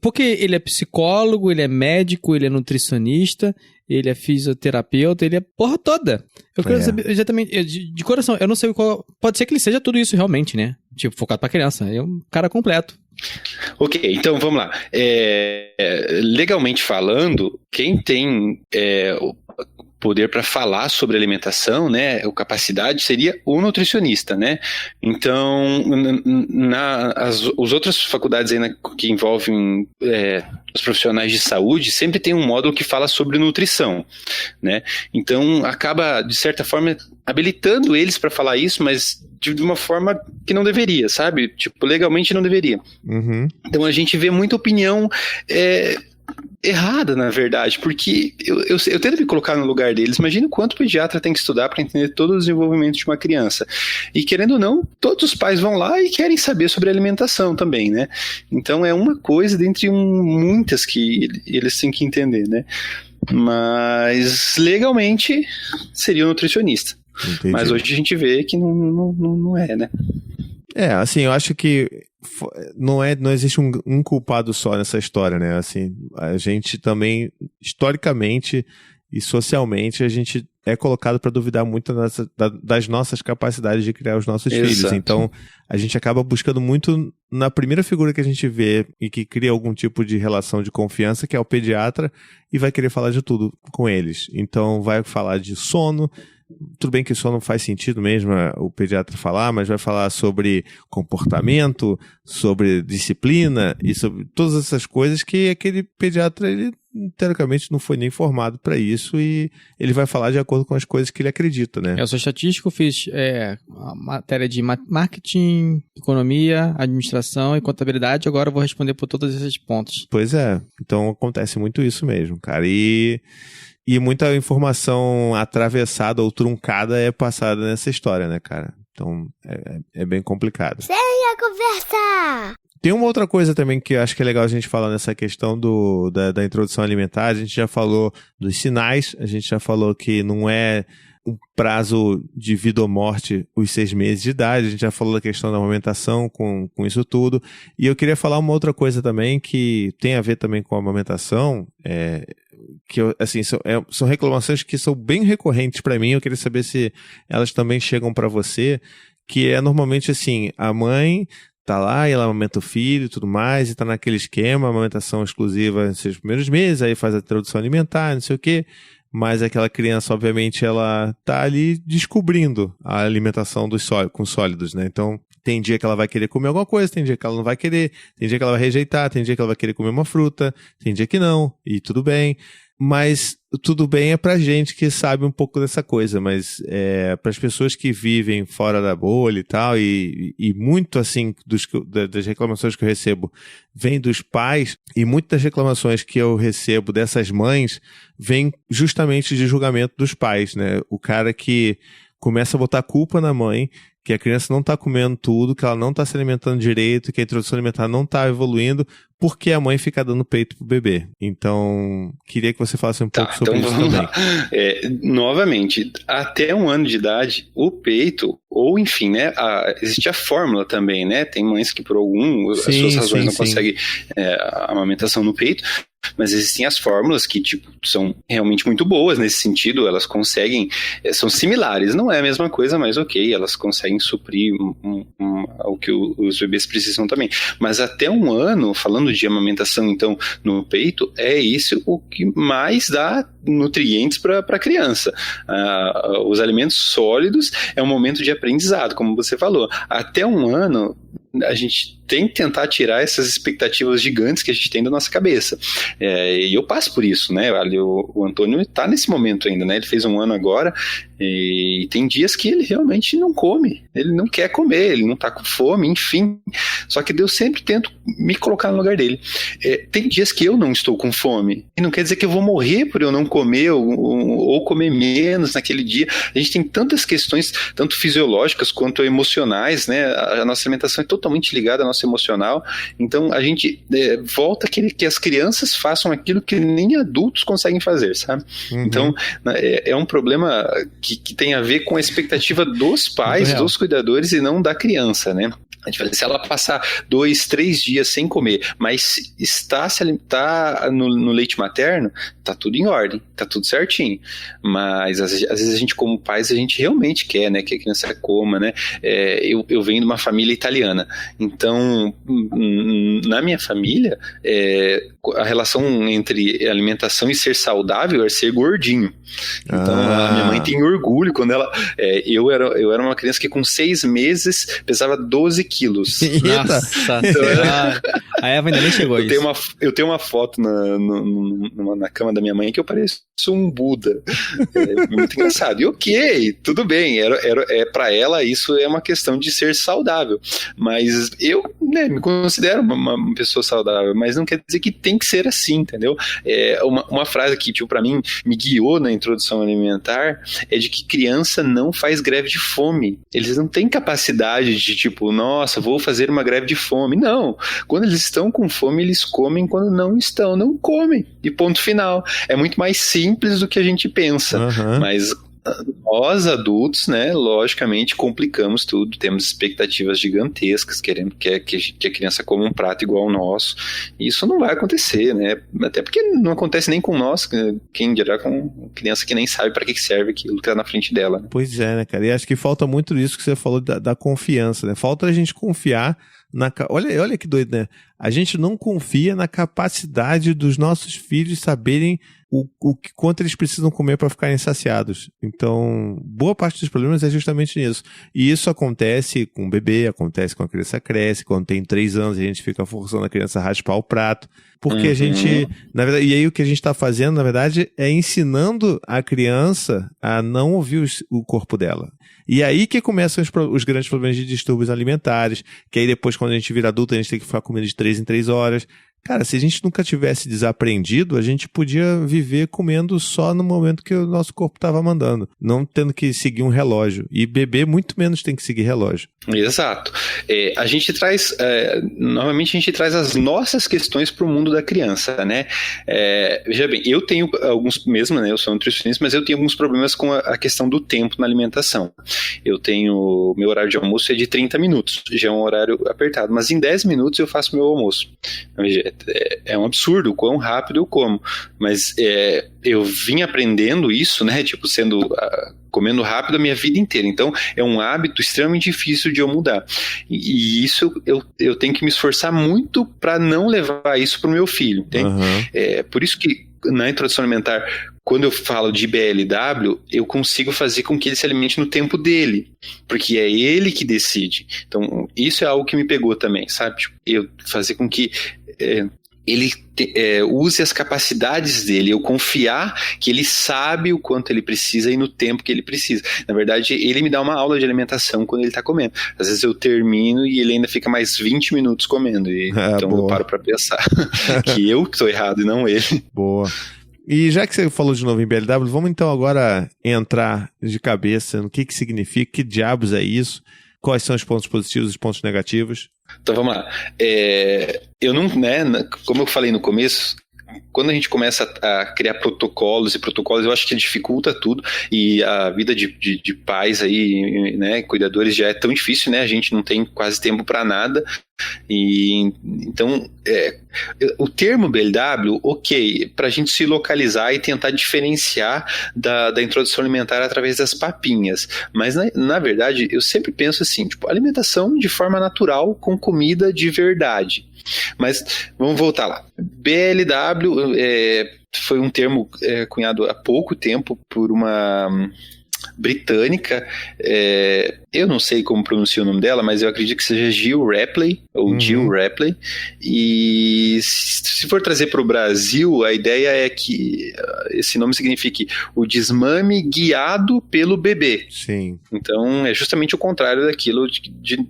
C: Porque ele é psicólogo, ele é médico, ele é nutricionista, ele é fisioterapeuta, ele é porra toda. Eu quero saber exatamente, de coração, eu não sei qual... Pode ser que ele seja tudo isso realmente, né? Tipo, focado pra criança. É um cara completo.
D: Ok, então vamos lá. Legalmente falando, quem tem o poder para falar sobre alimentação, né, a capacidade seria o nutricionista, né? Então, as outras faculdades aí, né, que envolvem os profissionais de saúde, sempre tem um módulo que fala sobre nutrição, né? Então, acaba, de certa forma, habilitando eles para falar isso, mas de uma forma que não deveria, sabe? Tipo, legalmente não deveria.
B: Uhum.
D: Então, a gente vê muita opinião errada, na verdade, porque eu tento me colocar no lugar deles. Imagina o quanto o pediatra tem que estudar para entender todo o desenvolvimento de uma criança. E querendo ou não, todos os pais vão lá e querem saber sobre alimentação também, né? Então é uma coisa dentre muitas que eles têm que entender, né? Mas legalmente seria o nutricionista.
B: Entendi.
D: Mas hoje a gente vê que não é, né?
B: Assim, eu acho que não existe um culpado só nessa história, né? Assim, a gente também, historicamente e socialmente, a gente é colocado para duvidar muito das nossas capacidades de criar os nossos filhos. Então, a gente acaba buscando muito na primeira figura que a gente vê e que cria algum tipo de relação de confiança, que é o pediatra, e vai querer falar de tudo com eles. Então, vai falar de sono. Tudo bem que isso não faz sentido mesmo o pediatra falar, mas vai falar sobre comportamento, sobre disciplina e sobre todas essas coisas que aquele pediatra, ele teoricamente não foi nem formado para isso, e ele vai falar de acordo com as coisas que ele acredita, né?
C: Eu sou estatístico, fiz a matéria de marketing, economia, administração e contabilidade, agora eu vou responder por todos esses pontos.
B: Pois é, então acontece muito isso mesmo, cara, e muita informação atravessada ou truncada é passada nessa história, né, cara? Então, é bem complicado.
A: Sem a conversa!
B: Tem uma outra coisa também que eu acho que é legal a gente falar nessa questão da introdução alimentar. A gente já falou dos sinais, a gente já falou que não é um prazo de vida ou morte os 6 meses de idade, a gente já falou da questão da amamentação com isso tudo. E eu queria falar uma outra coisa também que tem a ver também com a amamentação, que assim, são reclamações que são bem recorrentes para mim. Eu queria saber se elas também chegam para você, que é normalmente assim, a mãe tá lá e ela amamenta o filho e tudo mais, e tá naquele esquema, amamentação exclusiva nos seus primeiros meses, aí faz a introdução alimentar, não sei o quê, mas aquela criança, obviamente, ela tá ali descobrindo a alimentação com sólidos, né? Então, tem dia que ela vai querer comer alguma coisa, tem dia que ela não vai querer, tem dia que ela vai rejeitar, tem dia que ela vai querer comer uma fruta, tem dia que não, e tudo bem. Mas tudo bem é pra gente que sabe um pouco dessa coisa, mas para as pessoas que vivem fora da bolha e tal, e muito assim das reclamações que eu recebo vem dos pais, e muitas das reclamações que eu recebo dessas mães vem justamente de julgamento dos pais, né? O cara que começa a botar culpa na mãe, que a criança não está comendo tudo, que ela não está se alimentando direito, que a introdução alimentar não está evoluindo, porque a mãe fica dando peito pro bebê. Então, queria que você falasse um pouco sobre isso também.
D: Novamente, até 1 ano de idade, o peito, ou enfim, né, existe a fórmula também, né? Tem mães que por as suas razões não conseguem a amamentação no peito, mas existem as fórmulas que são realmente muito boas nesse sentido, elas conseguem, são similares, não é a mesma coisa, mas ok, elas conseguem suprir o que os bebês precisam também. Mas até 1 ano, falando de amamentação então no peito, é isso o que mais dá nutrientes para a criança. Os alimentos sólidos é um momento de aprendizado, como você falou. Até 1 ano, a gente tem que tentar tirar essas expectativas gigantes que a gente tem da nossa cabeça. E eu passo por isso, né? Ali, o Antônio está nesse momento ainda, né? Ele fez 1 ano agora e tem dias que ele realmente não come. Ele não quer comer, ele não está com fome, enfim. Só que eu sempre tento me colocar no lugar dele. Tem dias que eu não estou com fome. E não quer dizer que eu vou morrer por eu não comer ou comer menos naquele dia. A gente tem tantas questões, tanto fisiológicas quanto emocionais, né? A nossa alimentação é totalmente ligada à nossa emocional, então a gente volta a querer que as crianças façam aquilo que nem adultos conseguem fazer, sabe? Uhum. Então é um problema que tem a ver com a expectativa dos pais, dos cuidadores e não da criança, né? A gente fala, se ela passar 2, 3 dias sem comer, mas está no leite materno, tá tudo em ordem, tá tudo certinho. Mas às vezes a gente, como pais, a gente realmente quer, né, que a criança coma, né? Eu venho de uma família italiana, então na minha família a relação entre alimentação e ser saudável é ser gordinho. Então a minha mãe tem orgulho quando ela... eu era uma criança que com 6 meses pesava 12 quilos.
C: Nossa, a Eva ainda nem chegou a isso.
D: Eu tenho uma foto na cama da minha mãe que eu pareço um Buda. Muito engraçado. E ok, tudo bem. Para ela isso é uma questão de ser saudável. Mas eu, né, me considero uma pessoa saudável, mas não quer dizer que tem que ser assim, entendeu? Uma frase que, para mim, me guiou na introdução alimentar é de que criança não faz greve de fome. Eles não têm capacidade de, nossa, vou fazer uma greve de fome. Não. Quando eles estão com fome, eles comem. Quando não estão, não comem. E ponto final. É muito mais simples do que a gente pensa. Uhum. Mas nós adultos, né, logicamente complicamos tudo, temos expectativas gigantescas, querendo que a criança coma um prato igual ao nosso, e isso não vai acontecer, né, até porque não acontece nem com nós, quem dirá com criança que nem sabe para que serve aquilo que tá na frente dela, né?
B: Pois é, né, cara, e acho que falta muito isso que você falou da confiança, né, falta a gente confiar olha que doido, né? A gente não confia na capacidade dos nossos filhos saberem quanto eles precisam comer para ficarem saciados. Então, boa parte dos problemas é justamente nisso. E isso acontece com o bebê, acontece quando a criança cresce, quando tem 3 anos a gente fica forçando a criança a raspar o prato. Porque a gente, na verdade, e aí o que a gente está fazendo, na verdade, é ensinando a criança a não ouvir o corpo dela. E aí que começam os grandes problemas de distúrbios alimentares, que aí depois, quando a gente vira adulto, a gente tem que ficar comendo de 3 em 3 horas. Cara, se a gente nunca tivesse desaprendido, a gente podia viver comendo só no momento que o nosso corpo estava mandando, não tendo que seguir um relógio. E bebê muito menos tem que seguir relógio.
D: Exato. A gente traz, normalmente a gente traz as nossas questões para o mundo da criança, né? Veja bem, eu tenho alguns, mesmo, né? Eu sou nutricionista, mas eu tenho alguns problemas com a questão do tempo na alimentação. Meu horário de almoço é de 30 minutos, já é um horário apertado, mas em 10 minutos eu faço meu almoço. É um absurdo o quão rápido eu como, mas eu vim aprendendo isso, né? Tipo, comendo rápido a minha vida inteira. Então, é um hábito extremamente difícil de eu mudar. E isso eu tenho que me esforçar muito para não levar isso para o meu filho, entende? Por isso que na introdução alimentar, quando eu falo de BLW, eu consigo fazer com que ele se alimente no tempo dele, porque é ele que decide. Então, isso é algo que me pegou também, sabe? Tipo, eu fazer com que ele use as capacidades dele, eu confiar que ele sabe o quanto ele precisa e no tempo que ele precisa. Na verdade, ele me dá uma aula de alimentação quando ele está comendo. Às vezes eu termino e ele ainda fica mais 20 minutos comendo. Então boa. Eu paro para pensar que eu estou errado e não ele.
B: Boa. E já que você falou de novo em BLW, vamos então agora entrar de cabeça no que significa, que diabos é isso, quais são os pontos positivos e os pontos negativos.
D: Então vamos lá. Eu não, né, como eu falei no começo, quando a gente começa a criar protocolos, eu acho que dificulta tudo, e a vida de pais aí, né, cuidadores já é tão difícil, né, a gente não tem quase tempo para nada, e então o termo BLW, ok, para a gente se localizar e tentar diferenciar da introdução alimentar através das papinhas, mas na verdade eu sempre penso assim, tipo, alimentação de forma natural com comida de verdade. Mas vamos voltar lá. BLW foi um termo cunhado há pouco tempo por uma britânica, eu não sei como pronuncia o nome dela, mas eu acredito que seja Jill Rapley, ou Jill Rapley, e se for trazer para o Brasil, a ideia é que esse nome signifique o desmame guiado pelo bebê.
B: Sim.
D: Então, é justamente o contrário daquilo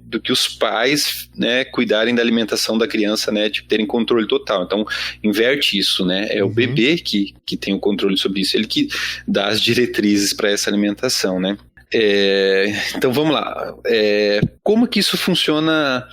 D: do que os pais, né, cuidarem da alimentação da criança, né, de terem controle total. Então, inverte isso, né, é o bebê que tem o controle sobre isso, ele que dá as diretrizes para essa alimentação, né. Então vamos lá, como que isso funciona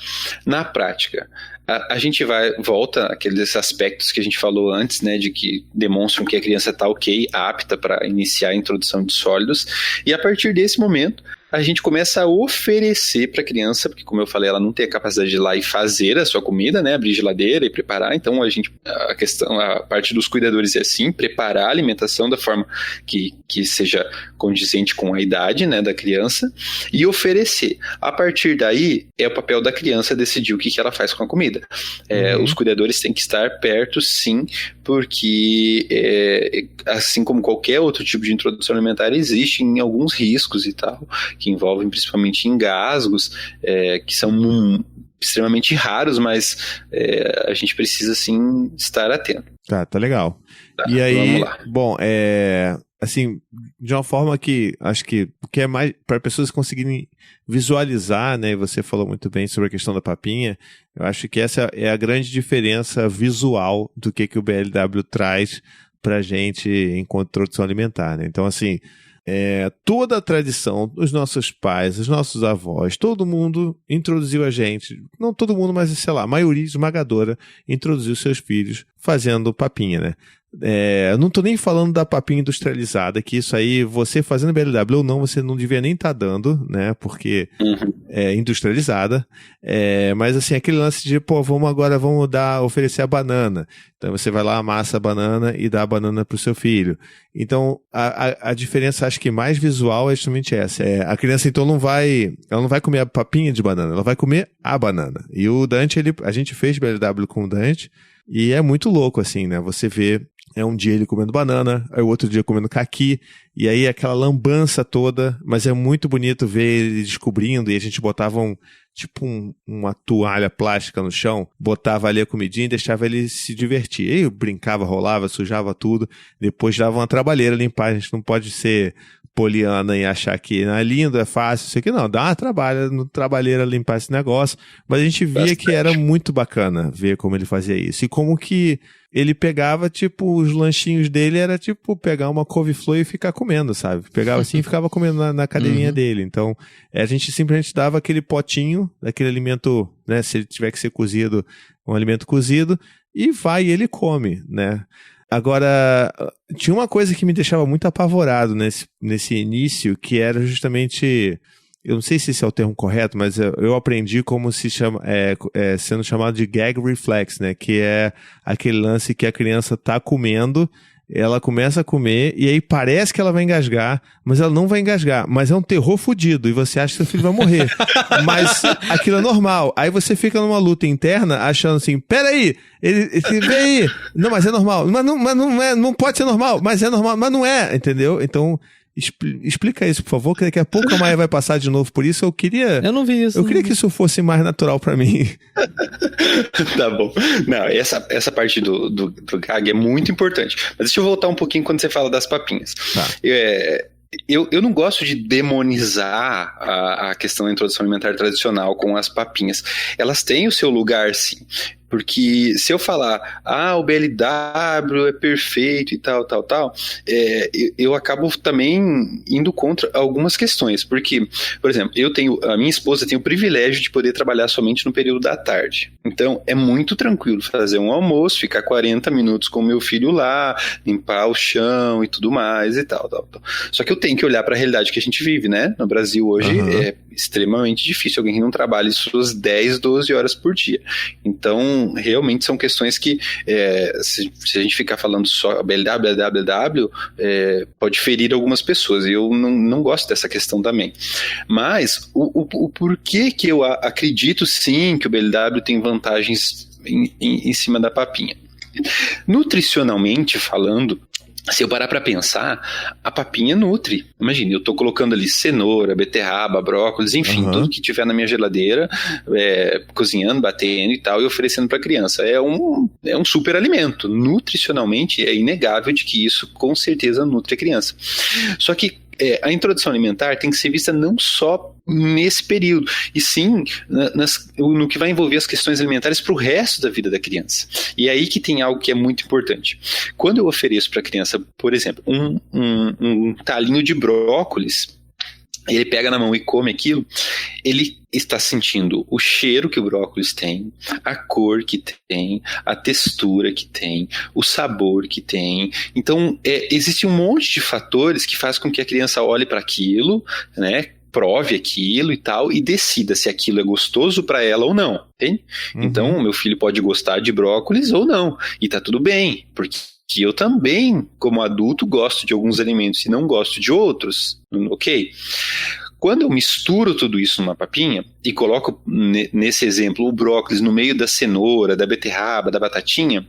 D: na prática? A gente volta àqueles aspectos que a gente falou antes, né, de que demonstram que a criança está ok, apta para iniciar a introdução de sólidos, e a partir desse momento a gente começa a oferecer para a criança, porque como eu falei, ela não tem a capacidade de ir lá e fazer a sua comida, né, abrir geladeira e preparar, então a parte dos cuidadores é assim, preparar a alimentação da forma que seja condizente com a idade, né, da criança, e oferecer. A partir daí, é o papel da criança decidir o que ela faz com a comida. Os cuidadores têm que estar perto, sim, porque assim como qualquer outro tipo de introdução alimentar, existem alguns riscos e tal, que envolvem principalmente engasgos, que são extremamente raros, mas a gente precisa sim estar atento.
B: Tá legal. E aí, vamos lá. Bom, assim, de uma forma que acho que o que é mais para pessoas conseguirem visualizar, né? Você falou muito bem sobre a questão da papinha. Eu acho que essa é a grande diferença visual do que o BLW traz pra gente enquanto introdução alimentar, né? Então, assim, toda a tradição dos nossos pais, dos nossos avós, todo mundo introduziu a gente, não todo mundo, mas sei lá, a maioria esmagadora introduziu seus filhos fazendo papinha, né? Eu não tô nem falando da papinha industrializada, que isso aí, você fazendo BLW ou não, você não devia nem estar dando, né? Porque é industrializada. Mas assim, aquele lance de, vamos oferecer a banana. Então você vai lá, amassa a banana e dá a banana pro seu filho. Então, a diferença, acho que mais visual é justamente essa. A criança, então, ela não vai comer a papinha de banana, ela vai comer a banana. E o Dante, a gente fez BLW com o Dante, e é muito louco, assim, né? Você vê, um dia ele comendo banana, aí o outro dia comendo caqui, e aí aquela lambança toda, mas é muito bonito ver ele descobrindo, e a gente botava uma toalha plástica no chão, botava ali a comidinha e deixava ele se divertir. Aí brincava, rolava, sujava tudo, depois dava uma trabalheira limpar. A gente não pode ser poliana e achar que é lindo, é fácil, isso aqui não, dá uma trabalheira limpar esse negócio, mas a gente via que era muito bacana ver como ele fazia isso, e como que ele pegava, os lanchinhos dele era pegar uma couve-flor e ficar comendo, sabe? Pegava assim e ficava comendo na cadeirinha dele. Então, a gente simplesmente dava aquele potinho daquele alimento, né? Se ele tiver que ser cozido, um alimento cozido, e ele come, né? Agora, tinha uma coisa que me deixava muito apavorado nesse início, que era justamente... Eu não sei se esse é o termo correto, mas eu aprendi como se chama, sendo chamado de gag reflex, né? Que é aquele lance que a criança tá comendo, ela começa a comer, e aí parece que ela vai engasgar, mas ela não vai engasgar. Mas é um terror fudido, e você acha que seu filho vai morrer. Mas aquilo é normal. Aí você fica numa luta interna, achando assim, peraí, ele vem aí. Não, mas é normal. Mas não pode ser normal, mas é normal, mas não é, entendeu? Então... Explica isso, por favor, que daqui a pouco a Maia vai passar de novo por isso. Eu não vi isso. Eu queria que isso fosse mais natural pra mim.
D: Tá bom. Não, essa parte do gag é muito importante. Mas deixa eu voltar um pouquinho quando você fala das papinhas. Tá. Eu não gosto de demonizar a questão da introdução alimentar tradicional com as papinhas. Elas têm o seu lugar, sim. Porque se eu falar, o BLW é perfeito e tal, eu acabo também indo contra algumas questões. Porque, por exemplo, a minha esposa tem o privilégio de poder trabalhar somente no período da tarde. Então, é muito tranquilo fazer um almoço, ficar 40 minutos com o meu filho lá, limpar o chão e tudo mais e tal. Só que eu tenho que olhar para a realidade que a gente vive, né? No Brasil hoje é extremamente difícil alguém que não trabalhe suas 10, 12 horas por dia. Então, realmente são questões que, se a gente ficar falando só BLW, pode ferir algumas pessoas, e eu não gosto dessa questão também. Mas, o porquê que eu acredito sim que o BLW tem vantagens em cima da papinha? Nutricionalmente falando, se eu parar para pensar, a papinha nutre. Imagina, eu tô colocando ali cenoura, beterraba, brócolis, enfim, tudo que tiver na minha geladeira, cozinhando, batendo e tal, e oferecendo para a criança. É um super alimento. Nutricionalmente, é inegável de que isso com certeza nutre a criança. Só que a introdução alimentar tem que ser vista não só nesse período, e sim no que vai envolver as questões alimentares para o resto da vida da criança. E é aí que tem algo que é muito importante. Quando eu ofereço para a criança, por exemplo, um talinho de brócolis, ele pega na mão e come aquilo, ele está sentindo o cheiro que o brócolis tem, a cor que tem, a textura que tem, o sabor que tem. Então, existe um monte de fatores que faz com que a criança olhe para aquilo, né, prove aquilo e tal, e decida se aquilo é gostoso para ela ou não, entende? Então, meu filho pode gostar de brócolis ou não, e tá tudo bem, porque eu também, como adulto, gosto de alguns alimentos e não gosto de outros, ok? Quando eu misturo tudo isso numa papinha e coloco, nesse exemplo, o brócolis no meio da cenoura, da beterraba, da batatinha,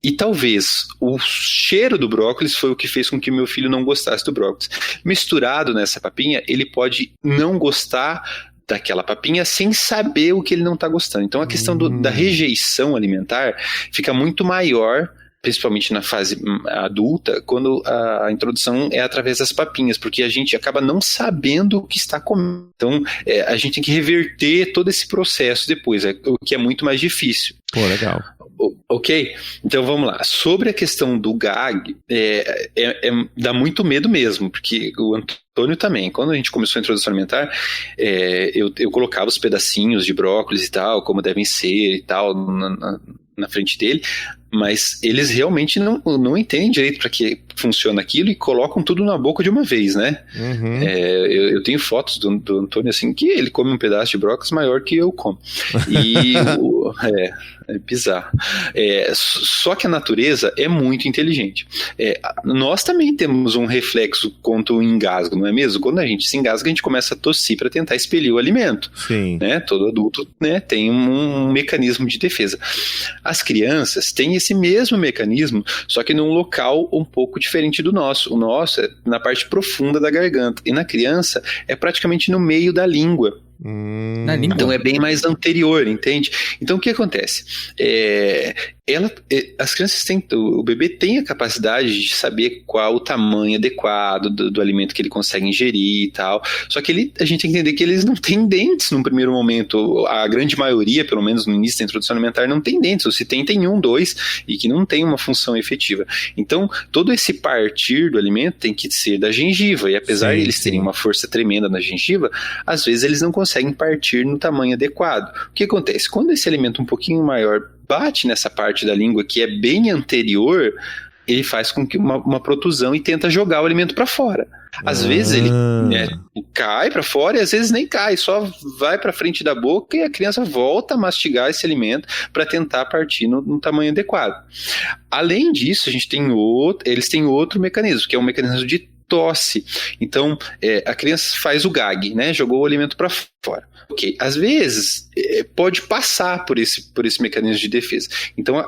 D: e talvez o cheiro do brócolis foi o que fez com que meu filho não gostasse do brócolis. Misturado nessa papinha, ele pode não gostar daquela papinha sem saber o que ele não está gostando. Então a questão da rejeição alimentar fica muito maior, principalmente na fase adulta, quando a introdução é através das papinhas, porque a gente acaba não sabendo o que está comendo. Então, a gente tem que reverter todo esse processo depois, o que é muito mais difícil.
B: Pô, legal.
D: Ok? Então vamos lá. Sobre a questão do gag, dá muito medo mesmo, porque o Antônio também, quando a gente começou a introdução alimentar, eu colocava os pedacinhos de brócolis e tal, como devem ser e tal, na frente dele. mas eles realmente não entendem direito para que funciona aquilo e colocam tudo na boca de uma vez, né?
B: Uhum.
D: Eu tenho fotos do Antônio assim, que ele come um pedaço de brócolis maior que eu como. E é bizarro. Só que a natureza é muito inteligente. Nós também temos um reflexo contra o engasgo, não é mesmo? Quando a gente se engasga, a gente começa a tossir para tentar expelir o alimento.
B: Sim.
D: Né? Todo adulto, né, tem um mecanismo de defesa. As crianças têm esse mesmo mecanismo, só que num local um pouco diferente do nosso. O nosso é na parte profunda da garganta, e na criança é praticamente no meio da língua.
C: Na língua?
D: Então é bem mais anterior, entende? Então o que acontece? As crianças têm, o bebê tem a capacidade de saber qual o tamanho adequado do alimento que ele consegue ingerir e tal, só que a gente tem que entender que eles não têm dentes no primeiro momento. A grande maioria, pelo menos no início da introdução alimentar, não tem dentes, ou se tem 1, 2, e que não tem uma função efetiva. Então todo esse partir do alimento tem que ser da gengiva, e apesar de eles terem uma força tremenda na gengiva, às vezes eles não conseguem partir no tamanho adequado. O que acontece? Quando esse alimento um pouquinho maior bate nessa parte da língua que é bem anterior, ele faz com que uma protusão e tenta jogar o alimento para fora. Às vezes ele cai para fora e às vezes nem cai, só vai para frente da boca e a criança volta a mastigar esse alimento para tentar partir no tamanho adequado. Além disso, eles têm outro mecanismo, que é um mecanismo de tosse. Então, a criança faz o gag, né? Jogou o alimento para fora. Ok, às vezes pode passar por esse mecanismo de defesa. Então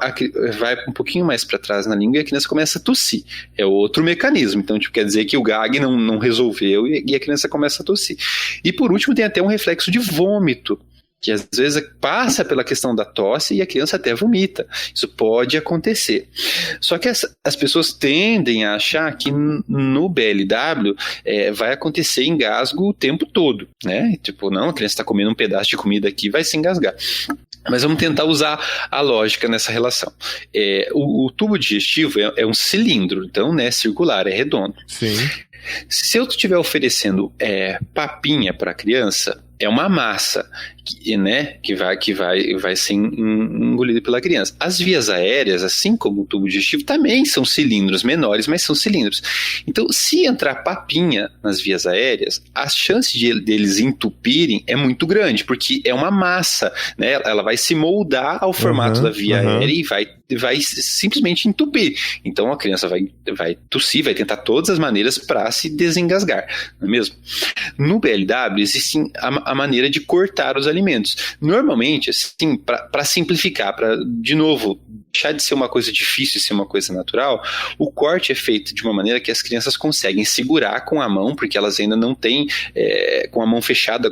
D: vai um pouquinho mais para trás na língua e a criança começa a tossir. É outro mecanismo. Então quer dizer que o gag não resolveu e a criança começa a tossir. E por último tem até um reflexo de vômito, que às vezes passa pela questão da tosse e a criança até vomita. Isso pode acontecer. Só que as pessoas tendem a achar que no BLW vai acontecer engasgo o tempo todo, né? Tipo, não, a criança está comendo um pedaço de comida aqui, vai se engasgar. Mas vamos tentar usar a lógica nessa relação. O tubo digestivo é um cilindro, então, né, circular, é redondo.
B: Sim.
D: Se eu estiver oferecendo papinha para a criança, é uma massa que vai ser engolida pela criança. As vias aéreas, assim como o tubo digestivo, também são cilindros menores, mas são cilindros. Então, se entrar papinha nas vias aéreas, a chance deles entupirem é muito grande, porque é uma massa, né? Ela vai se moldar ao formato da via aérea e vai simplesmente entupir. Então, a criança vai tossir, vai tentar todas as maneiras para se desengasgar, não é mesmo? No BLW, existe a maneira de cortar os alimentos. Normalmente, assim, para simplificar, para, de novo, deixar de ser uma coisa difícil e ser uma coisa natural, o corte é feito de uma maneira que as crianças conseguem segurar com a mão, porque elas ainda não têm, com a mão fechada,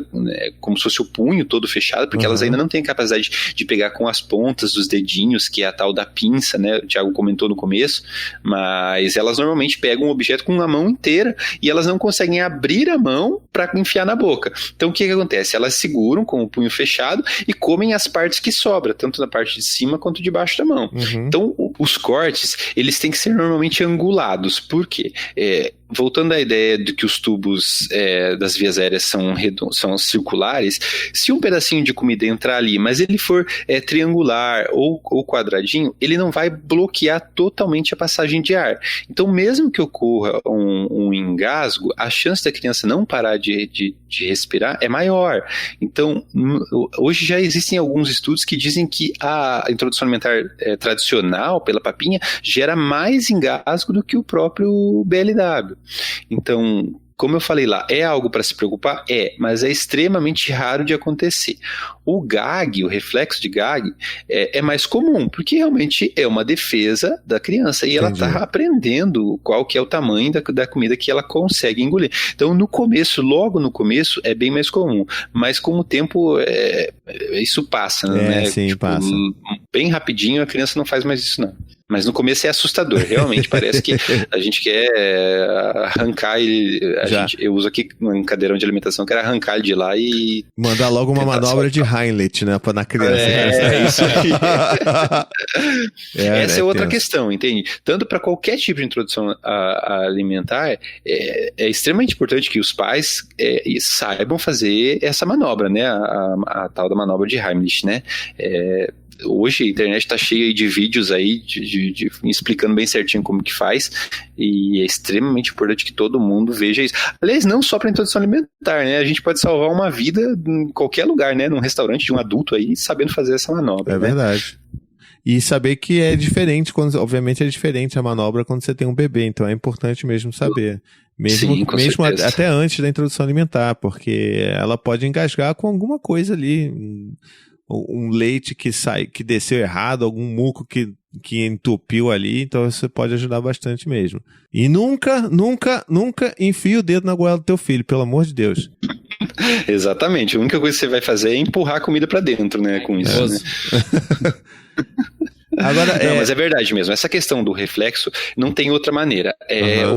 D: como se fosse o punho todo fechado, porque elas ainda não têm capacidade de pegar com as pontas dos dedinhos, que é a tal da pinça, né? O Thiago comentou no começo, mas elas normalmente pegam o objeto com a mão inteira e elas não conseguem abrir a mão para enfiar na boca. Então o que acontece? Elas seguram com o punho fechado e comem as partes que sobram, tanto na parte de cima quanto de baixo da mão. Então os cortes, eles têm que ser normalmente angulados. Por quê? Voltando à ideia de que os tubos das vias aéreas são circulares, se um pedacinho de comida entrar ali, mas ele for triangular ou quadradinho, ele não vai bloquear totalmente a passagem de ar. Então, mesmo que ocorra um engasgo, a chance da criança não parar de respirar é maior. Então, hoje já existem alguns estudos que dizem que a introdução alimentar tradicional, pela papinha, gera mais engasgo do que o próprio BLW. Então, como eu falei lá, é algo para se preocupar? Mas é extremamente raro de acontecer. O gag, o reflexo de gag, é mais comum, porque realmente é uma defesa da criança e ela está aprendendo qual que é o tamanho da comida que ela consegue engolir. Então, logo no começo, é bem mais comum, mas com o tempo isso passa, né?
B: Sim, passa.
D: Bem rapidinho, a criança não faz mais isso, não. Mas no começo é assustador, realmente parece que a gente quer arrancar ele. Eu uso aqui um cadeirão de alimentação, quero arrancar ele de lá e... Mandar
B: logo uma manobra de Heimlich, né, na criança.
D: Isso aí. Essa é outra questão, entende? Tanto para qualquer tipo de introdução alimentar, é extremamente importante que os pais saibam fazer essa manobra, né, a tal da manobra de Heimlich, né? hoje a internet está cheia de vídeos aí, explicando bem certinho como que faz, e é extremamente importante que todo mundo veja isso. Aliás, não só para introdução alimentar, né? A gente pode salvar uma vida em qualquer lugar, né? Num restaurante de um adulto aí, sabendo fazer essa manobra.
B: É verdade. E saber que é diferente, obviamente é diferente a manobra quando você tem um bebê, então é importante mesmo saber. Mesmo até antes da introdução alimentar, porque ela pode engasgar com alguma coisa ali, um leite que desceu errado, algum muco que entupiu ali, então isso pode ajudar bastante mesmo. E nunca enfie o dedo na goela do teu filho, pelo amor de Deus.
D: Exatamente, a única coisa que você vai fazer é empurrar a comida pra dentro, né, com isso, né? Agora, não, mas é verdade mesmo, essa questão do reflexo não tem outra maneira.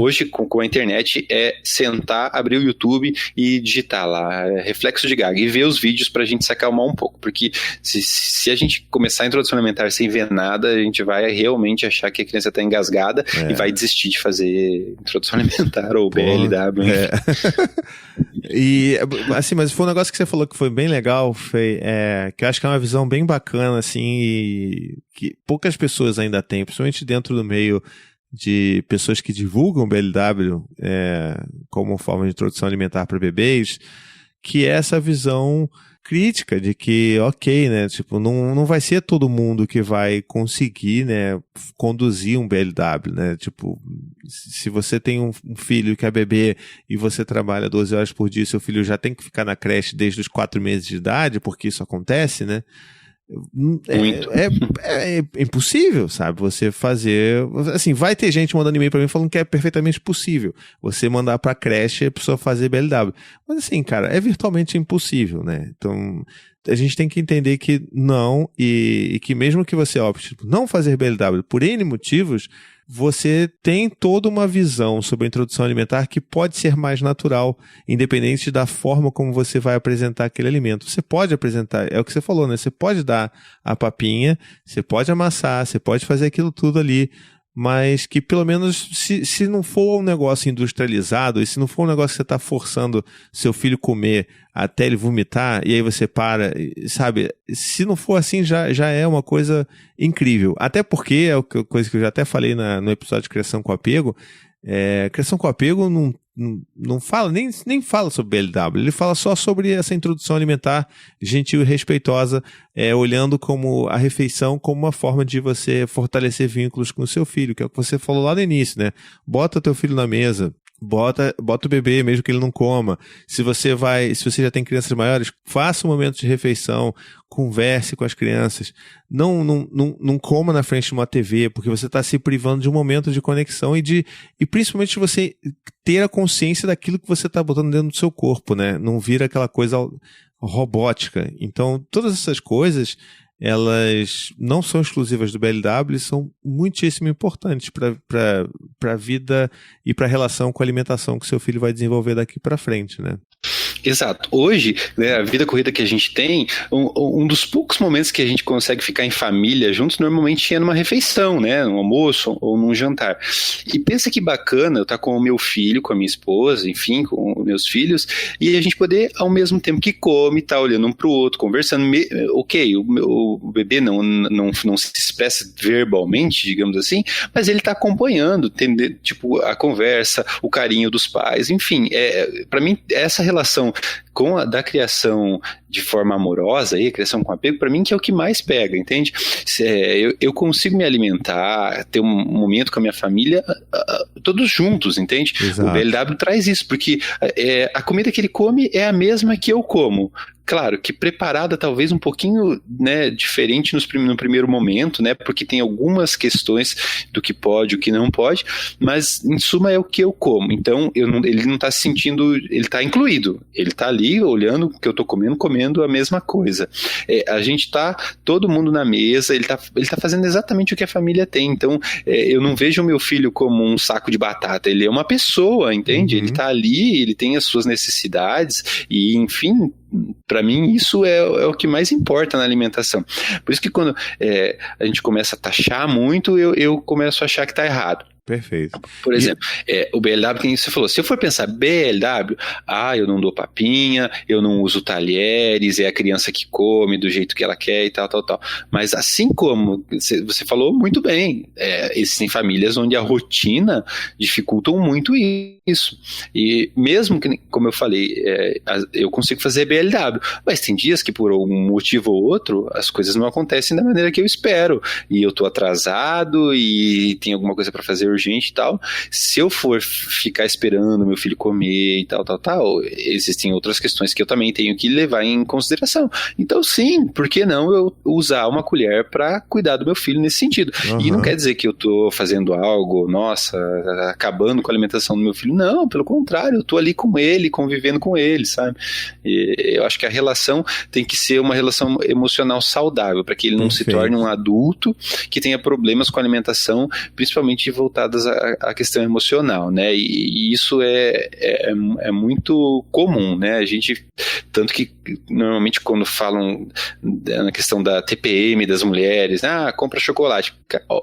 D: Hoje, com a internet, é sentar, abrir o YouTube e digitar lá, reflexo de gag, e ver os vídeos pra gente se acalmar um pouco, porque se a gente começar a introdução alimentar sem ver nada, a gente vai realmente achar que a criança tá engasgada e vai desistir de fazer introdução alimentar ou BLW.
B: E, assim, mas foi um negócio que você falou que foi bem legal, Fê, que eu acho que é uma visão bem bacana, assim, e que poucas pessoas ainda têm, principalmente dentro do meio de pessoas que divulgam BLW como forma de introdução alimentar para bebês, que é essa visão crítica de que, ok, né, tipo, não vai ser todo mundo que vai conseguir, né, conduzir um BLW, né, tipo, se você tem um filho que é bebê e você trabalha 12 horas por dia, seu filho já tem que ficar na creche desde os 4 meses de idade, porque isso acontece, né, é impossível, sabe, você fazer, assim, vai ter gente mandando e-mail pra mim falando que é perfeitamente possível você mandar pra creche e a pessoa fazer BLW, mas assim, cara, é virtualmente impossível, né, então a gente tem que entender que não, e que mesmo que você opte por não fazer BLW por N motivos, você tem toda uma visão sobre a introdução alimentar que pode ser mais natural, independente da forma como você vai apresentar aquele alimento. Você pode apresentar, é o que você falou, né? Você pode dar a papinha, você pode amassar, você pode fazer aquilo tudo ali, mas que pelo menos se não for um negócio industrializado, e se não for um negócio que você está forçando seu filho comer até ele vomitar, e aí você para, sabe, se não for assim já é uma coisa incrível, até porque é a coisa que eu já até falei no episódio de Criação com Apego, Criação com Apego não fala, nem fala sobre BLW, ele fala só sobre essa introdução alimentar gentil e respeitosa, olhando como a refeição como uma forma de você fortalecer vínculos com o seu filho, que é o que você falou lá no início, né? Bota teu filho na mesa, bota o bebê, mesmo que ele não coma. Se você já tem crianças maiores, faça um momento de refeição, converse com as crianças. Não coma na frente de uma TV, porque você está se privando de um momento de conexão e principalmente você ter a consciência daquilo que você está botando dentro do seu corpo, né? Não vira aquela coisa robótica. Então, todas essas coisas, elas não são exclusivas do BLW, são muitíssimo importantes para a vida e para a relação com a alimentação que seu filho vai desenvolver daqui para frente, né?
D: Exato. Hoje, né, a vida corrida que a gente tem, um dos poucos momentos que a gente consegue ficar em família juntos, normalmente é numa refeição, né, num almoço ou num jantar. E pensa que bacana eu estar com o meu filho, com a minha esposa, enfim, com os meus filhos, e a gente poder, ao mesmo tempo que come, estar olhando um para o outro, conversando. Ok, o bebê não se expressa verbalmente, digamos assim, mas ele está acompanhando, entender, tipo, a conversa, o carinho dos pais, enfim, para mim, essa relação da criação de forma amorosa, a criação com apego, para mim que é o que mais pega, entende? Eu consigo me alimentar, ter um momento com a minha família, todos juntos, entende?
B: Exato.
D: O BLW traz isso, porque a comida que ele come é a mesma que eu como. Claro, que preparada talvez um pouquinho, né, diferente no primeiro momento, né, porque tem algumas questões do que pode, o que não pode, mas em suma é o que eu como. Então ele não está se sentindo, ele está incluído, ele está ali olhando o que eu estou comendo a mesma coisa. A gente está todo mundo na mesa, ele tá fazendo exatamente o que a família tem. Então eu não vejo o meu filho como um saco de batata, ele é uma pessoa, entende? Ele está ali, ele tem as suas necessidades e, enfim, para mim isso é o que mais importa na alimentação. Por isso que quando a gente começa a taxar muito, eu começo a achar que está errado.
B: Perfeito.
D: Por exemplo, o BLW, que você falou, se eu for pensar BLW, eu não dou papinha, eu não uso talheres, é a criança que come do jeito que ela quer e tal. Mas assim como você falou muito bem, existem famílias onde a rotina dificultam muito isso. E mesmo que, como eu falei, eu consigo fazer BLW, mas tem dias que por um motivo ou outro, as coisas não acontecem da maneira que eu espero. E eu tô atrasado e tem alguma coisa para fazer urgente e tal. Se eu for ficar esperando meu filho comer e tal, existem outras questões que eu também tenho que levar em consideração. Então, sim, por que não eu usar uma colher para cuidar do meu filho nesse sentido?
B: Uhum.
D: E não quer dizer que eu tô fazendo algo, acabando com a alimentação do meu filho. Não, pelo contrário, eu tô ali com ele, convivendo com ele, sabe? E eu acho que a relação tem que ser uma relação emocional saudável, para que ele não se torne um adulto que tenha problemas com a alimentação, principalmente voltadas à questão emocional, né? E isso é muito comum, né? A gente, tanto que normalmente quando falam na questão da TPM das mulheres, compra chocolate,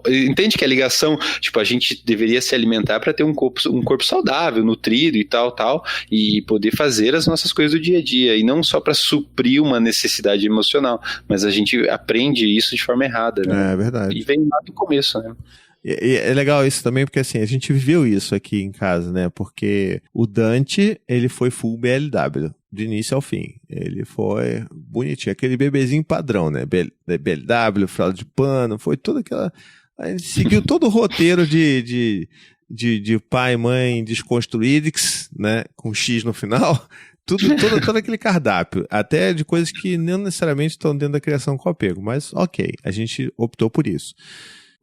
D: entende que a ligação, tipo, a gente deveria se alimentar para ter um corpo saudável, nutrido e tal, e poder fazer as nossas coisas do dia a dia, e não só para suprir uma necessidade emocional, mas a gente aprende isso de forma errada, né?
B: É verdade.
D: E vem lá do começo, né?
B: E é legal isso também, porque assim, a gente viveu isso aqui em casa, né? Porque o Dante, ele foi full BLW, de início ao fim. Ele foi bonitinho, aquele bebezinho padrão, né? BLW, fralda de pano, foi toda aquela... A gente seguiu todo o roteiro de pai e mãe desconstruídos, né? Com X no final. Todo aquele cardápio, até de coisas que não necessariamente estão dentro da criação com apego, mas ok, a gente optou por isso.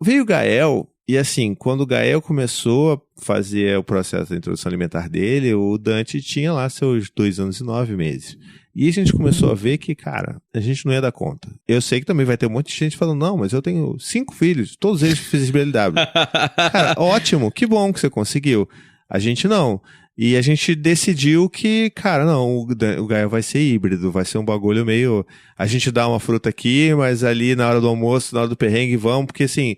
B: Veio o Gael, e assim, quando o Gael começou a fazer o processo da introdução alimentar dele, o Dante tinha lá seus 2 anos e 9 meses. E a gente começou a ver que, cara, a gente não ia dar conta. Eu sei que também vai ter um monte de gente falando, não, mas eu tenho 5 filhos, todos eles fizeram BLW. Cara, ótimo, que bom que você conseguiu. A gente não. E a gente decidiu que, cara, não, o Gael vai ser híbrido, vai ser um bagulho meio... A gente dá uma fruta aqui, mas ali na hora do almoço, na hora do perrengue, vamos, porque assim,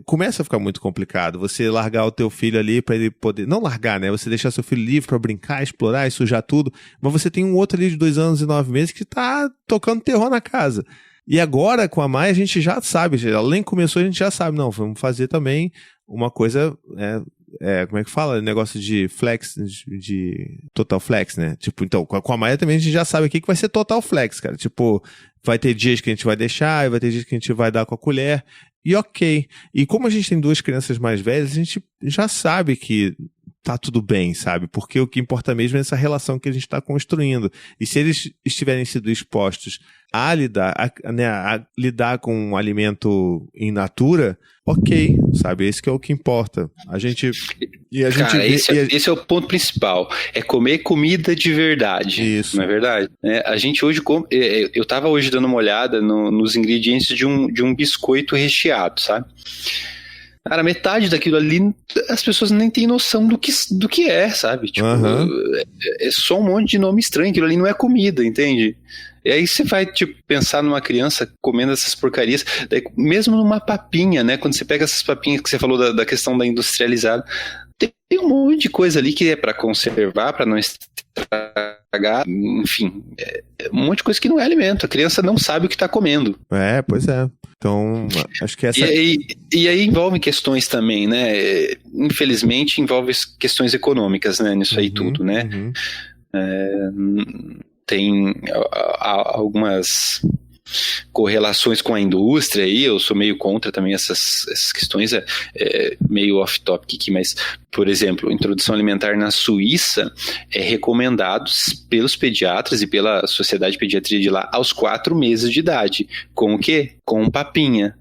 B: começa a ficar muito complicado. Você largar o teu filho ali pra ele poder... Não largar, né? Você deixar seu filho livre pra brincar, explorar e sujar tudo, mas você tem um outro ali de 2 anos e 9 meses que tá tocando terror na casa. E agora, com a Maia, a gente já sabe, além que começou, a gente já sabe, não, vamos fazer também uma coisa... como é que fala? Negócio de flex, de total flex, né? Tipo, então, com a Maia também a gente já sabe aqui que vai ser total flex, cara. Tipo, vai ter dias que a gente vai deixar, e vai ter dias que a gente vai dar com a colher. E ok. E como a gente tem 2 crianças mais velhas, a gente já sabe que tá tudo bem, sabe? Porque o que importa mesmo é essa relação que a gente tá construindo. E se eles estiverem sido expostos a lidar com um alimento in natura, ok, sabe? Esse que é o que importa.
D: Esse é o ponto principal. É comer comida de verdade.
B: Isso.
D: Não é verdade? A gente hoje eu tava hoje dando uma olhada nos ingredientes de um biscoito recheado, sabe? Cara, metade daquilo ali, as pessoas nem têm noção do que é, sabe? Tipo, é só um monte de nome estranho, aquilo ali não é comida, entende? E aí você vai, tipo, pensar numa criança comendo essas porcarias, daí, mesmo numa papinha, né? Quando você pega essas papinhas que você falou da questão da industrializada, tem um monte de coisa ali que é pra conservar, pra não estragar, enfim, um monte de coisa que não é alimento. A criança não sabe o que tá comendo.
B: Pois é. Então, acho que essa...
D: E aí envolve questões também, né? Infelizmente, envolve questões econômicas, né? Nisso aí tudo, né? Tem algumas correlações com a indústria aí, eu sou meio contra também essas questões, meio off-topic aqui, mas, por exemplo, introdução alimentar na Suíça é recomendado pelos pediatras e pela Sociedade de Pediatria de lá aos 4 meses de idade. Com o quê? Com papinha.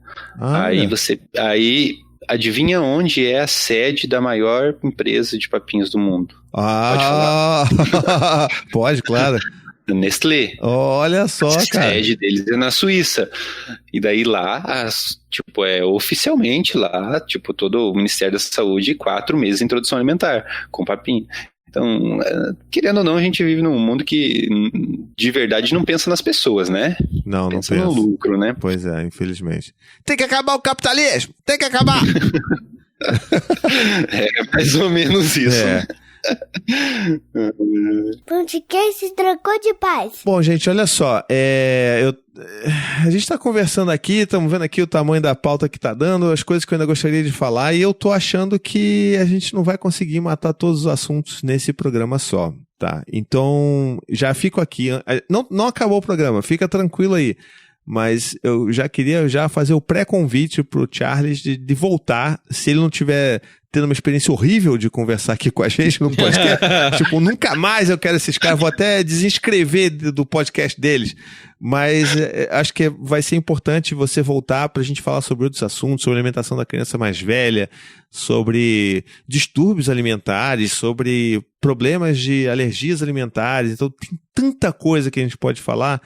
D: Aí adivinha onde é a sede da maior empresa de papinhas do mundo? Pode falar?
B: Pode, claro.
D: Nestlé.
B: Olha só, cara.
D: A sede deles é na Suíça. E daí lá, oficialmente lá, todo o Ministério da Saúde, 4 meses de introdução alimentar, com papinha. Então, querendo ou não, a gente vive num mundo que de verdade não pensa nas pessoas, né?
B: Não pensa
D: no lucro, né?
B: Pois é, infelizmente. Tem que acabar o capitalismo! Tem que acabar!
D: É mais ou menos isso.
B: É.
A: Podcast Trocou de Paz.
B: Bom, gente, olha só. A gente tá conversando aqui, estamos vendo aqui o tamanho da pauta que tá dando, as coisas que eu ainda gostaria de falar, e eu tô achando que a gente não vai conseguir matar todos os assuntos nesse programa só, tá? Então, já fico aqui. Não acabou o programa, fica tranquilo aí. Mas eu já queria fazer o pré-convite pro Charles de voltar, se ele não tiver tendo uma experiência horrível de conversar aqui com a gente no podcast. Tipo, nunca mais eu quero esses caras, vou até desinscrever do podcast deles. Mas acho que vai ser importante você voltar pra gente falar sobre outros assuntos, sobre alimentação da criança mais velha, sobre distúrbios alimentares, sobre problemas de alergias alimentares. Então tem tanta coisa que a gente pode falar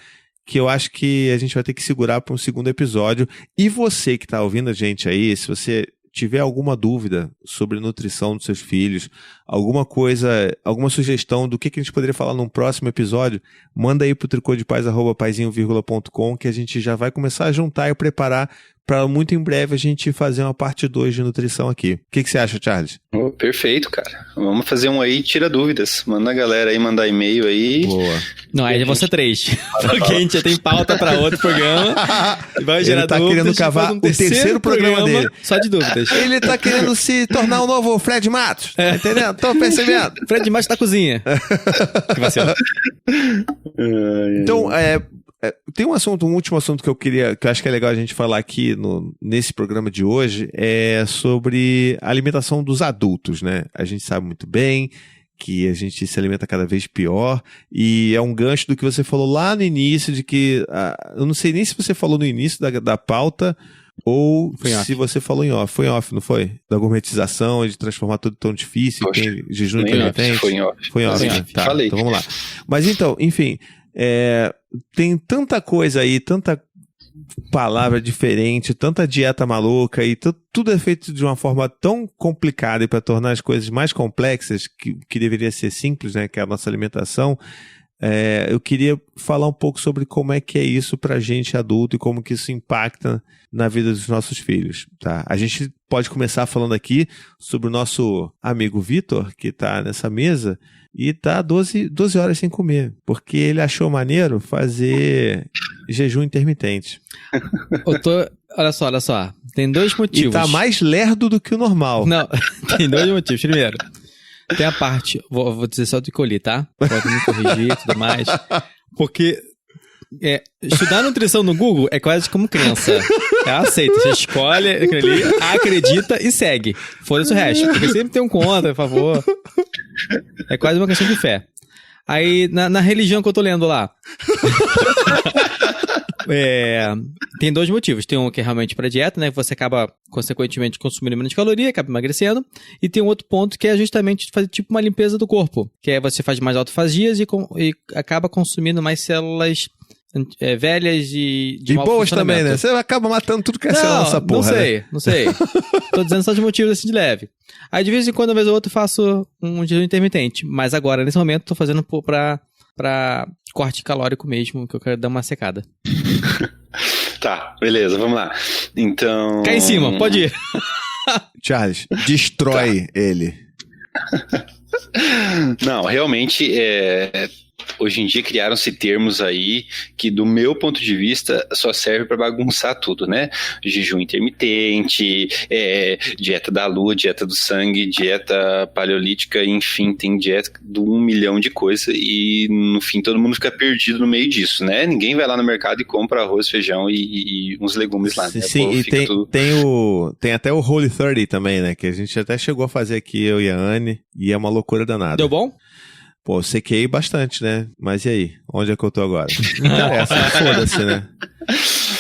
B: que eu acho que a gente vai ter que segurar para um segundo episódio. E você que está ouvindo a gente aí, se você tiver alguma dúvida sobre nutrição dos seus filhos, alguma coisa, alguma sugestão do que a gente poderia falar num próximo episódio, manda aí pro tricodepaz@paizinho.com, que a gente já vai começar a juntar e preparar para muito em breve a gente fazer uma parte 2 de nutrição aqui. O que você acha, Charles?
D: Oh, perfeito, cara. Vamos fazer um aí, tira dúvidas. Manda a galera aí, mandar e-mail aí.
B: Boa.
C: Não, aí vão ser 3. Porque a gente já tem pauta pra outro programa. Vai gerar
B: Ele tá
C: dúvidas,
B: querendo cavar o terceiro programa dele.
C: Só de dúvidas.
B: Ele tá querendo se tornar o novo Fred Matos. Tá entendendo? Tô percebendo.
C: Fred Matos da cozinha. Que vacilo.
B: Então, tem um último assunto que eu acho que é legal a gente falar aqui nesse programa de hoje, é sobre a alimentação dos adultos, né? A gente sabe muito bem que a gente se alimenta cada vez pior, e é um gancho do que você falou lá no início, de que, eu não sei nem se você falou no início da pauta, ou se você falou em off. Foi em off, não foi? Da gourmetização, de transformar tudo tão difícil,
D: Poxa,
B: tem jejum intermitente.
D: Foi em off.
B: Foi em off, né? Tá,
D: Falei.
B: Então vamos lá. Mas então, enfim, tem tanta coisa aí, tanta palavra diferente, tanta dieta maluca, e tudo é feito de uma forma tão complicada e para tornar as coisas mais complexas, que deveria ser simples, né, que é a nossa alimentação. Eu queria falar um pouco sobre como é que é isso pra gente adulto e como que isso impacta na vida dos nossos filhos, tá? A gente pode começar falando aqui sobre o nosso amigo Vitor, que tá nessa mesa e tá 12 horas sem comer, porque ele achou maneiro fazer jejum intermitente.
C: Olha só. Tem 2 motivos.
B: E tá mais lerdo do que o normal.
C: Não, tem 2 motivos. Primeiro, tem a parte, vou dizer só de colher, tá? Pode me corrigir e tudo mais. Porque estudar nutrição no Google é quase como crença. Aceita, você escolhe aquilo ali, acredita e segue. Foda-se o resto, porque sempre tem um contra, por favor. É quase uma questão de fé. Aí, na religião que eu tô lendo lá, tem 2 motivos. Tem um que é realmente para dieta, né? Você acaba, consequentemente, consumindo menos caloria, acaba emagrecendo. E tem um outro ponto que é justamente fazer tipo uma limpeza do corpo. Que é você faz mais autofagias e acaba consumindo mais células velhas e de
B: boas também, né? Você acaba matando tudo que é célula nessa porra.
C: Não sei. Tô dizendo só de motivos assim de leve. Aí de vez em quando, uma vez ou outra, eu faço um jejum intermitente. Mas agora, nesse momento, tô fazendo pra corte calórico mesmo, que eu quero dar uma secada.
D: Tá, beleza, vamos lá. Então...
C: Cai em cima, pode ir.
B: Charles, destrói ele.
D: Não, realmente, hoje em dia criaram-se termos aí que, do meu ponto de vista, só serve para bagunçar tudo, né? Jejum intermitente, dieta da lua, dieta do sangue, dieta paleolítica, enfim, tem dieta de 1 milhão de coisas e, no fim, todo mundo fica perdido no meio disso, né? Ninguém vai lá no mercado e compra arroz, feijão e uns legumes lá, né?
B: Sim, e tem até o Holy 30 também, né? Que a gente até chegou a fazer aqui, eu e a Anne, e é uma loucura danada.
C: Deu bom?
B: Pô, sequei bastante, né? Mas e aí? Onde é que eu tô agora? Foda-se, né?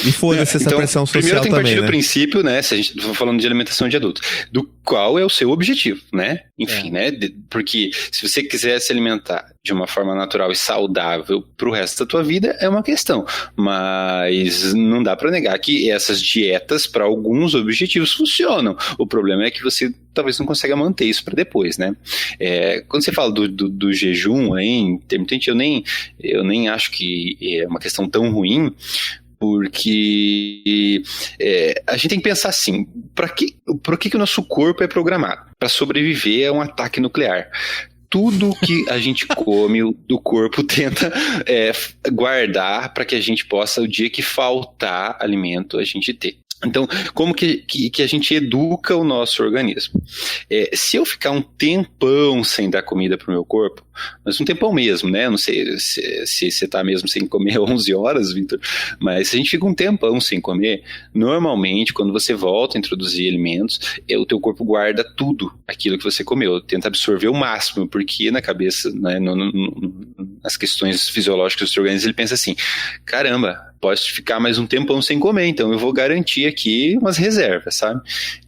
B: E foda-se essa pressão social
D: primeiro tem que
B: também,
D: partir
B: né?
D: do princípio, né? Se a gente tá falando de alimentação de adulto, do qual é o seu objetivo, né? Enfim, né? Porque se você quiser se alimentar de uma forma natural e saudável pro resto da tua vida, é uma questão. Mas não dá pra negar que essas dietas, para alguns objetivos, funcionam. O problema é que você talvez não consiga manter isso para depois, né? Quando você fala do jejum aí, intermitente, eu nem acho que é uma questão tão ruim, porque a gente tem que pensar assim, por que o nosso corpo é programado? Para sobreviver a um ataque nuclear. Tudo que a gente come, o corpo tenta guardar para que a gente possa, o dia que faltar alimento, a gente ter. Então, como que a gente educa o nosso organismo? Se eu ficar um tempão sem dar comida pro meu corpo, mas um tempão mesmo, né? Não sei se você tá mesmo sem comer 11 horas, Victor, mas se a gente fica um tempão sem comer, normalmente, quando você volta a introduzir alimentos, o teu corpo guarda tudo aquilo que você comeu, tenta absorver o máximo, porque na cabeça, né, nas questões fisiológicas do seu organismo, ele pensa assim, caramba, posso ficar mais um tempão sem comer, então eu vou garantir aqui umas reservas, sabe?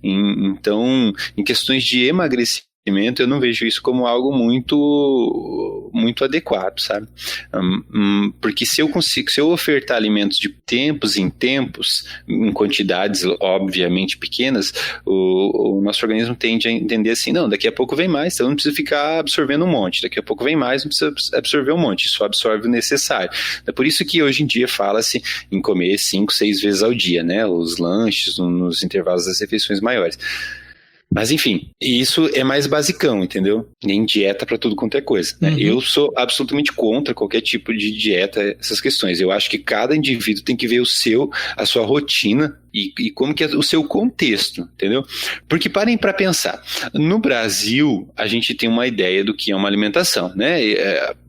D: Então, em questões de emagrecimento, eu não vejo isso como algo muito adequado, sabe? Porque se eu ofertar alimentos de tempos em tempos, em quantidades obviamente pequenas, o nosso organismo tende a entender assim, não, daqui a pouco vem mais, então não precisa ficar absorvendo um monte, daqui a pouco vem mais, não precisa absorver um monte, só absorve o necessário. É por isso que hoje em dia fala-se em comer 5, 6 vezes ao dia, né? Os lanches, nos intervalos das refeições maiores. Mas enfim, isso é mais basicão, entendeu? Nem dieta para tudo quanto é coisa, né? Eu sou absolutamente contra qualquer tipo de dieta, essas questões. Eu acho que cada indivíduo tem que ver a sua rotina e como que é o seu contexto, entendeu? Porque parem para pensar, no Brasil a gente tem uma ideia do que é uma alimentação, né?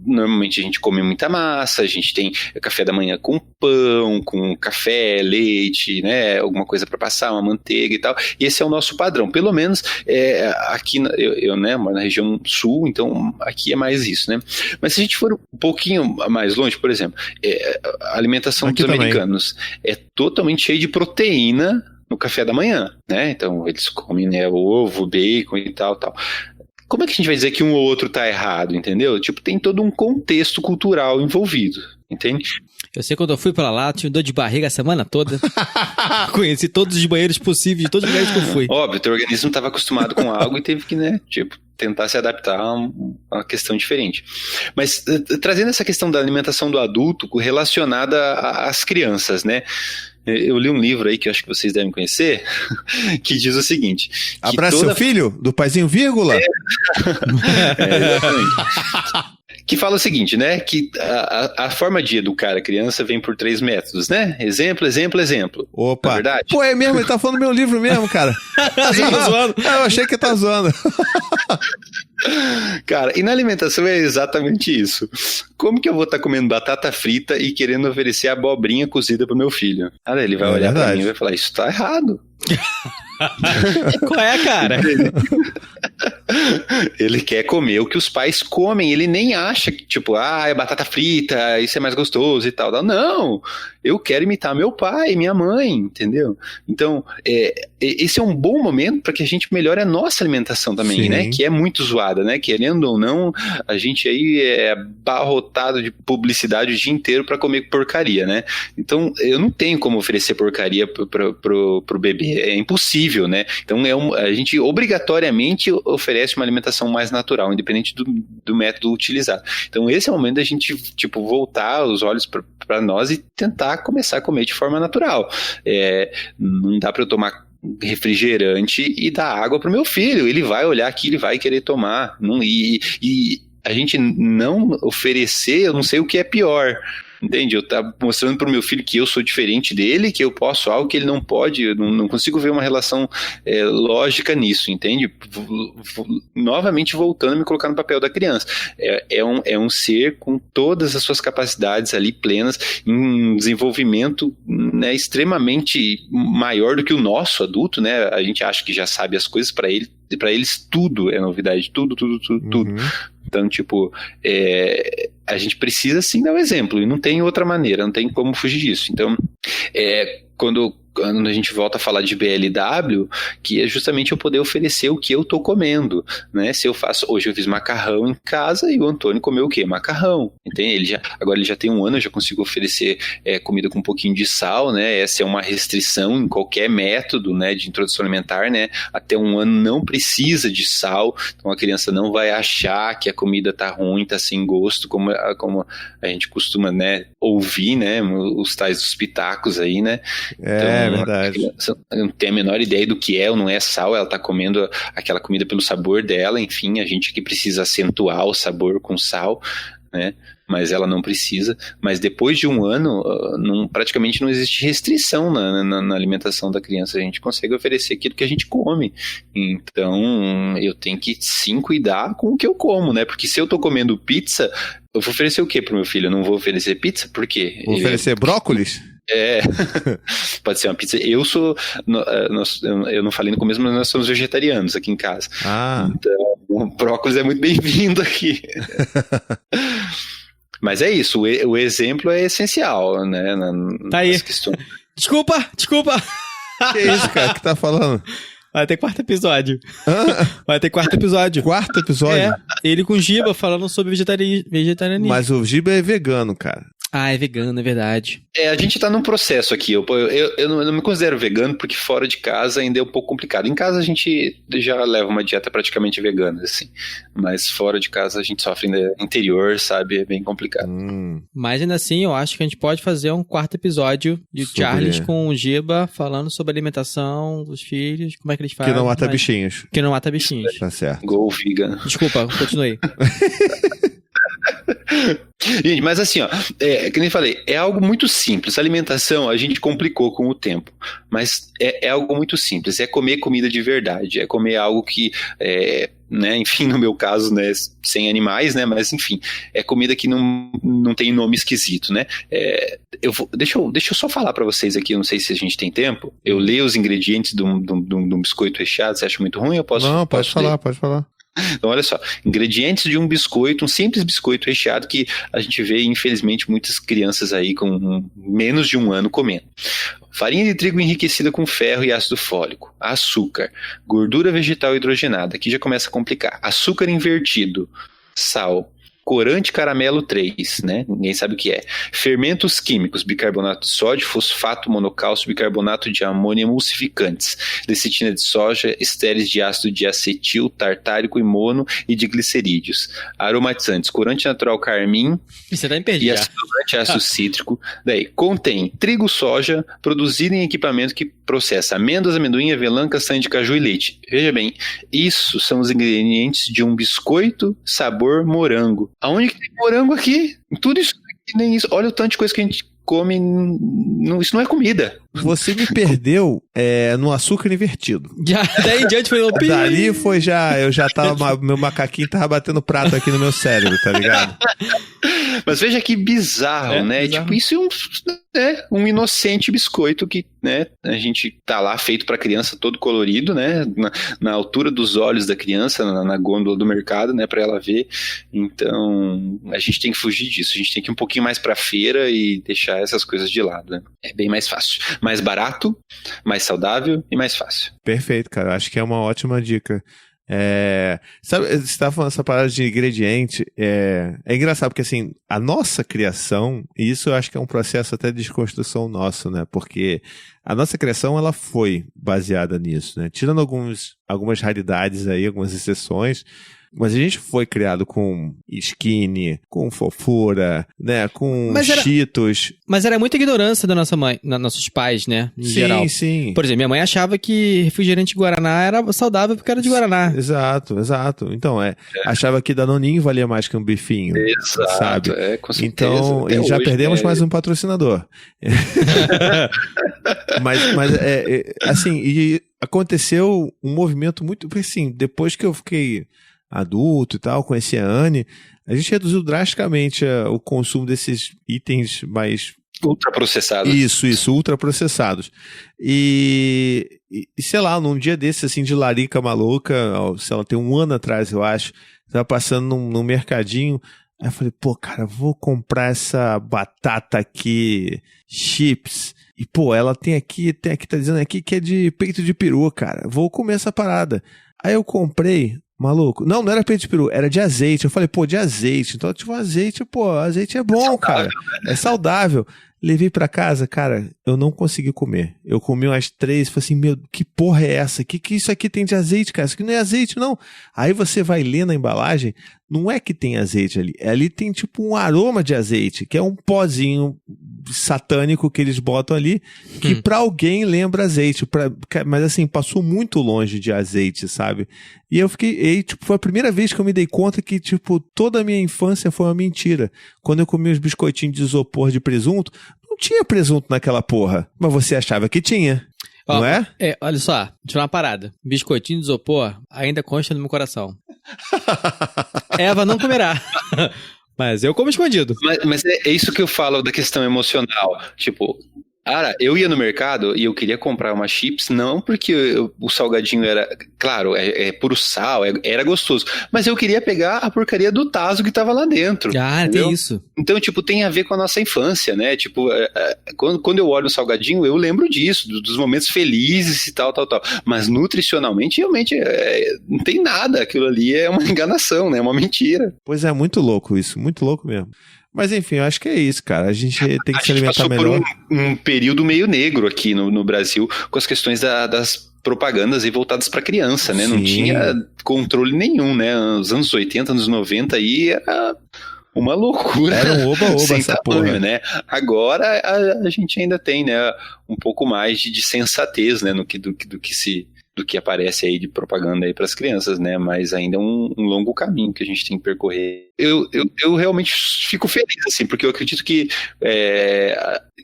D: Normalmente a gente come muita massa, a gente tem café da manhã com pão, com café, leite, né? Alguma coisa para passar, uma manteiga e tal. E esse é o nosso padrão, pelo menos aqui, eu né, moro na região sul, então aqui é mais isso, né? Mas se a gente for um pouquinho mais longe, por exemplo, a alimentação
B: aqui
D: dos
B: também.
D: americanos é totalmente cheia de proteína no café da manhã, né? Então eles comem, né, ovo, bacon e tal. Como é que a gente vai dizer que um ou outro tá errado, entendeu? Tipo, tem todo um contexto cultural envolvido, entende?
C: Eu sei, quando eu fui pra lá, tinha dor de barriga a semana toda. Conheci todos os banheiros possíveis de todos os lugares que eu fui.
D: Óbvio, teu organismo estava acostumado com algo e teve que, né, tipo, tentar se adaptar a uma questão diferente. Mas trazendo essa questão da alimentação do adulto relacionada às crianças, né? Eu li um livro aí que eu acho que vocês devem conhecer, que diz o seguinte...
B: Abraça seu filho, do paizinho vírgula?
D: Exatamente. Que fala o seguinte, né? Que a forma de educar a criança vem por 3 métodos, né? Exemplo, exemplo, exemplo.
B: Opa.
D: Não é verdade?
B: Pô, é mesmo, ele tá falando do meu livro mesmo, cara.
C: Você tá zoando?
B: Eu achei que tá zoando.
D: Cara, e na alimentação é exatamente isso. Como que eu vou estar comendo batata frita e querendo oferecer abobrinha cozida pro meu filho? Cara, ele vai olhar pra mim e vai falar, isso tá errado.
C: Qual é, cara?
D: Ele quer comer o que os pais comem, ele nem acha que, tipo, é batata frita, isso é mais gostoso e tal. Não, eu quero imitar meu pai, minha mãe, entendeu? Então, esse é um bom momento para que a gente melhore a nossa alimentação também,
B: Sim.
D: né? Que é muito zoada, né? Querendo ou não, a gente aí é abarrotado de publicidade o dia inteiro para comer porcaria, né? Então, eu não tenho como oferecer porcaria pro bebê, é impossível, né? Então, a gente obrigatoriamente oferece uma alimentação mais natural, independente do método utilizado. Então, esse é o momento da gente, tipo, voltar os olhos para nós e tentar começar a comer de forma natural. Não dá para eu tomar refrigerante e dar água pro meu filho. Ele vai olhar aqui, ele vai querer tomar. E a gente não oferecer, eu não sei o que é pior. Entende? Eu tá mostrando pro meu filho que eu sou diferente dele, que eu posso algo que ele não pode, eu não consigo ver uma relação lógica nisso, entende? Novamente voltando a me colocar no papel da criança. É um ser com todas as suas capacidades ali plenas, em um desenvolvimento, né, extremamente maior do que o nosso adulto, né? A gente acha que já sabe as coisas, para eles tudo é novidade, tudo. Então, tipo, a gente precisa sim dar um exemplo, e não tem outra maneira, não tem como fugir disso. Então, quando a gente volta a falar de BLW, que é justamente eu poder oferecer o que eu tô comendo, né? Se eu faço, hoje eu fiz macarrão em casa e o Antônio comeu o quê? Macarrão, entende? Agora ele já tem 1 ano, eu já consigo oferecer comida com um pouquinho de sal, né? Essa é uma restrição em qualquer método, né, de introdução alimentar, né? Até 1 ano não precisa de sal, então a criança não vai achar que a comida tá ruim, tá sem gosto, como a gente costuma, né, ouvir, né, os tais dos pitacos aí, né? Então,
B: verdade.
D: Não tem a menor ideia do que é ou não é sal, ela tá comendo aquela comida pelo sabor dela, enfim, a gente que precisa acentuar o sabor com sal, né? Mas ela não precisa. Mas depois de um ano, praticamente não existe restrição na alimentação da criança. A gente consegue oferecer aquilo que a gente come. Então, eu tenho que sim cuidar com o que eu como, né? Porque se eu tô comendo pizza, eu vou oferecer o quê pro meu filho? Eu não vou oferecer pizza? Por quê?
B: Vou oferecer brócolis?
D: Pode ser uma pizza. Eu não falei no começo, mas nós somos vegetarianos aqui em casa. Então, o brócolis é muito bem-vindo aqui. Mas é isso, o exemplo é essencial, né?
C: Tá aí. Desculpa!
B: Que é isso, cara, que tá falando?
C: Vai ter quarto episódio. Vai ter quarto episódio.
B: Quarto episódio?
C: Ele com o Giba falando sobre vegetarianismo.
B: Mas o Giba é vegano, cara.
C: É vegano, é verdade.
D: A gente tá num processo aqui. Eu não me considero vegano porque fora de casa ainda é um pouco complicado. Em casa a gente já leva uma dieta praticamente vegana, assim. Mas fora de casa a gente sofre ainda interior, sabe? É bem complicado.
C: Mas ainda assim, eu acho que a gente pode fazer um quarto episódio de Charles com o Giba falando sobre alimentação dos filhos, como é que eles fazem.
B: Que não mata bichinhos.
C: Que não mata bichinhos.
B: Tá certo.
D: Go vegan.
C: Desculpa, continue.
D: Gente, mas assim, que nem falei, é algo muito simples. A alimentação a gente complicou com o tempo, mas é algo muito simples. É comer comida de verdade, é comer algo que, né, enfim, no meu caso, né, sem animais, né, mas enfim, é comida que não tem nome esquisito, né. Deixa eu só falar pra vocês aqui, não sei se a gente tem tempo. Eu leio os ingredientes de um biscoito recheado. Você acha muito ruim? Eu posso?
B: Não, pode falar.
D: Então, olha só, ingredientes de um biscoito, um simples biscoito recheado que a gente vê, infelizmente, muitas crianças aí com menos de um ano comendo. Farinha de trigo enriquecida com ferro e ácido fólico, açúcar, gordura vegetal hidrogenada, aqui já começa a complicar, açúcar invertido, sal, corante caramelo 3, né? Ninguém sabe o que é. Fermentos químicos, bicarbonato de sódio, fosfato monocálcio, bicarbonato de amônio, emulsificantes, lecitina de soja, estéreis de ácido de acetil, tartárico e mono e de glicerídeos. Aromatizantes, corante natural carmim
C: Você tá impedido.
D: e ácido cítrico. Daí, contém trigo soja produzido em equipamento que processa amêndoas, amendoim, avelã, castanha de caju e leite. Veja bem, isso são os ingredientes de um biscoito sabor morango. Aonde que tem morango aqui? Tudo isso aqui, nem isso. Olha o tanto de coisa que a gente come. Isso não é comida.
B: Você me perdeu no açúcar invertido.
C: Daí em diante foi o
B: Dali eu já tava, meu macaquinho tava batendo prato aqui no meu cérebro, tá ligado?
D: Mas veja que bizarro, né?
C: Bizarro.
D: Tipo, isso é um inocente biscoito que, né, a gente tá lá feito pra criança todo colorido, né? Na altura dos olhos da criança, na gôndola do mercado, né? Pra ela ver. Então, a gente tem que fugir disso. A gente tem que ir um pouquinho mais pra feira e deixar essas coisas de lado, né? É bem mais fácil. Mais barato, mais saudável e mais fácil.
B: Perfeito, cara. Acho que é uma ótima dica. Sabe, você tá falando essa parada de ingrediente, é engraçado porque assim, a nossa criação, e isso eu acho que é um processo até de desconstrução nosso, né, porque a nossa criação ela foi baseada nisso, né, tirando algumas raridades aí, algumas exceções, mas a gente foi criado com skinny, com fofura, né, com Cheetos.
C: Mas era muita ignorância da nossa mãe, nossos pais, né, em geral.
B: Sim.
C: Por exemplo, minha mãe achava que refrigerante de Guaraná era saudável porque era de Guaraná.
B: Exato. Então, achava que Danoninho valia mais que um bifinho.
D: Exato,
B: sabe?
D: Com certeza.
B: Então,
D: até
B: já
D: hoje,
B: perdemos mais um patrocinador. mas assim, e aconteceu um movimento muito, assim, depois que eu fiquei adulto e tal, conheci a Anne, a gente reduziu drasticamente o consumo desses itens mais
D: ultraprocessados.
B: Isso, ultraprocessados. E sei lá, num dia desse, assim, de larica maluca, sei lá, tem um ano atrás, eu acho, tava passando num mercadinho, aí eu falei, pô, cara, vou comprar essa batata aqui, chips, e pô, ela tem aqui, tá dizendo aqui que é de peito de peru, cara, vou comer essa parada. Aí eu comprei, maluco, não era peito de peru, era de azeite. Eu falei, pô, de azeite. Então, tipo, azeite é bom, cara. É saudável. Levei pra casa, cara, eu não consegui comer. Eu comi umas 3, falei assim, meu, que porra é essa? Que isso aqui tem de azeite, cara? Isso aqui não é azeite, não. Aí você vai ler na embalagem, não é que tem azeite ali. Ali tem tipo um aroma de azeite, que é um pozinho satânico que eles botam ali, que pra alguém lembra azeite. Mas assim, passou muito longe de azeite, sabe? E eu fiquei, tipo, foi a primeira vez que eu me dei conta que, tipo, toda a minha infância foi uma mentira. Quando eu comi os biscoitinhos de isopor de presunto, não tinha presunto naquela porra. Mas você achava que tinha, não é?
C: Olha só, deixa eu falar uma parada. Biscoitinho de isopor ainda consta no meu coração. Eva não comerá. Mas eu como escondido.
D: Mas é isso que eu falo da questão emocional. Tipo, cara, eu ia no mercado e eu queria comprar uma chips, não porque o salgadinho era, claro, é puro sal, era gostoso, mas eu queria pegar a porcaria do tazo que tava lá dentro.
C: Ah,
D: entendeu?
C: tem isso.
D: Então, tipo, tem a ver com a nossa infância, né? Tipo, quando eu olho o salgadinho, eu lembro disso, dos momentos felizes e tal. Mas nutricionalmente, realmente, não tem nada. Aquilo ali é uma enganação, né? É uma mentira.
B: Pois é, muito louco isso, muito louco mesmo. Mas enfim, eu acho que é isso, cara. A gente tem que se alimentar melhor. A gente passou
D: por um período meio negro aqui no Brasil, com as questões das propagandas aí voltadas para criança, né? Sim. Não tinha controle nenhum, né? Os anos 80, anos 90 aí era uma loucura.
B: Era um oba-oba sem essa tamanho, porra.
D: Né? Agora a gente ainda tem, né, um pouco mais de sensatez, né, do que aparece aí de propaganda aí para as crianças, né? Mas ainda é um longo caminho que a gente tem que percorrer. Eu realmente fico feliz, assim, porque eu acredito que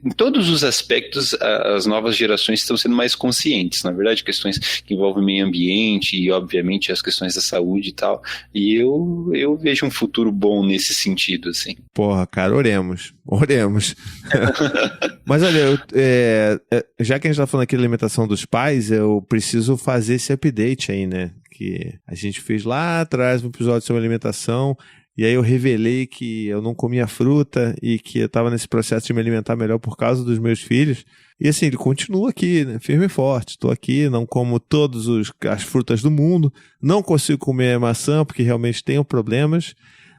D: em todos os aspectos as novas gerações estão sendo mais conscientes, na verdade, questões que envolvem meio ambiente e, obviamente, as questões da saúde e tal. E eu vejo um futuro bom nesse sentido, assim.
B: Porra, cara, oremos. Mas olha, já que a gente tá falando aqui da alimentação dos pais, eu preciso fazer esse update aí, né? Que a gente fez lá atrás um episódio sobre alimentação, e aí eu revelei que eu não comia fruta e que eu tava nesse processo de me alimentar melhor por causa dos meus filhos. E assim, ele continua aqui, né? Firme e forte. Estou aqui, não como todas as frutas do mundo, não consigo comer maçã porque realmente tenho problemas.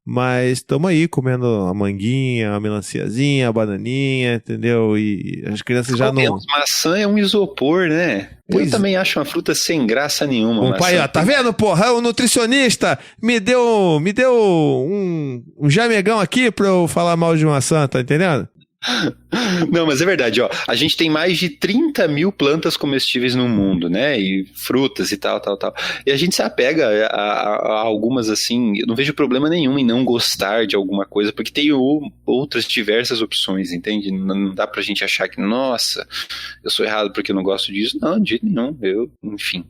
B: Mas estamos aí comendo a manguinha, a melanciazinha, a bananinha, entendeu? E as crianças já não...
D: Maçã é um isopor, né? Eu também acho uma fruta sem graça nenhuma.
B: O pai, ó, tá vendo, porra? O nutricionista me deu um jamegão aqui pra eu falar mal de maçã, tá entendendo?
D: Não, mas é verdade, ó. A gente tem mais de 30 mil plantas comestíveis no mundo, né? E frutas e tal. E a gente se apega a algumas, assim. Eu não vejo problema nenhum em não gostar de alguma coisa, porque tem outras diversas opções, entende? Não dá pra gente achar que, nossa, eu sou errado porque eu não gosto disso. Não, de jeito nenhum. Enfim.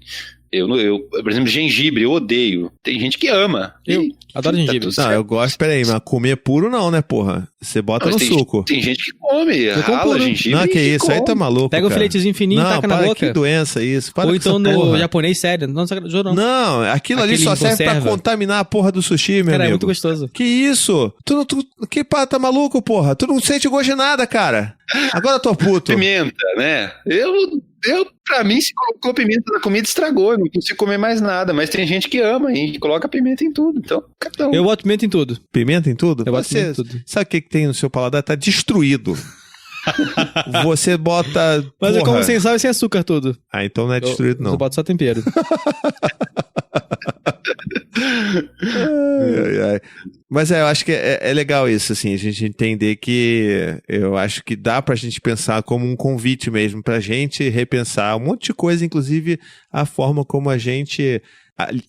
D: Por exemplo, gengibre, eu odeio. Tem gente que ama.
C: Eu adoro gengibre.
B: Não, eu gosto, peraí, mas comer puro não, né, porra? Você bota no suco.
D: Tem gente que come, rala gengibre.
B: Não, que isso, aí tá maluco.
C: Pega o filetezinho fininho e taca na boca.
B: Que doença isso.
C: Ou então no japonês, sério.
B: Não, aquilo ali só serve pra contaminar a porra do sushi, meu amigo.
C: Cara, é muito gostoso.
B: Que isso? Que tá maluco, porra? Tu não sente gosto de nada, cara. Agora eu tô puto.
D: Pimenta, né? Pra mim, se colocou pimenta na comida, estragou. Eu não consigo comer mais nada. Mas tem gente que ama e coloca pimenta em tudo. Então, cada um.
C: Eu boto pimenta em tudo.
B: Pimenta em tudo?
C: Eu boto pimenta em tudo.
B: Sabe o que tem no seu paladar? Tá destruído. Você bota...
C: Mas é como sem sal e sem açúcar tudo.
B: Ah, então não é destruído, não.
C: Eu boto só tempero.
B: Mas eu acho que é legal isso, assim, a gente entender que eu acho que dá pra gente pensar como um convite mesmo pra gente repensar um monte de coisa, inclusive a forma como a gente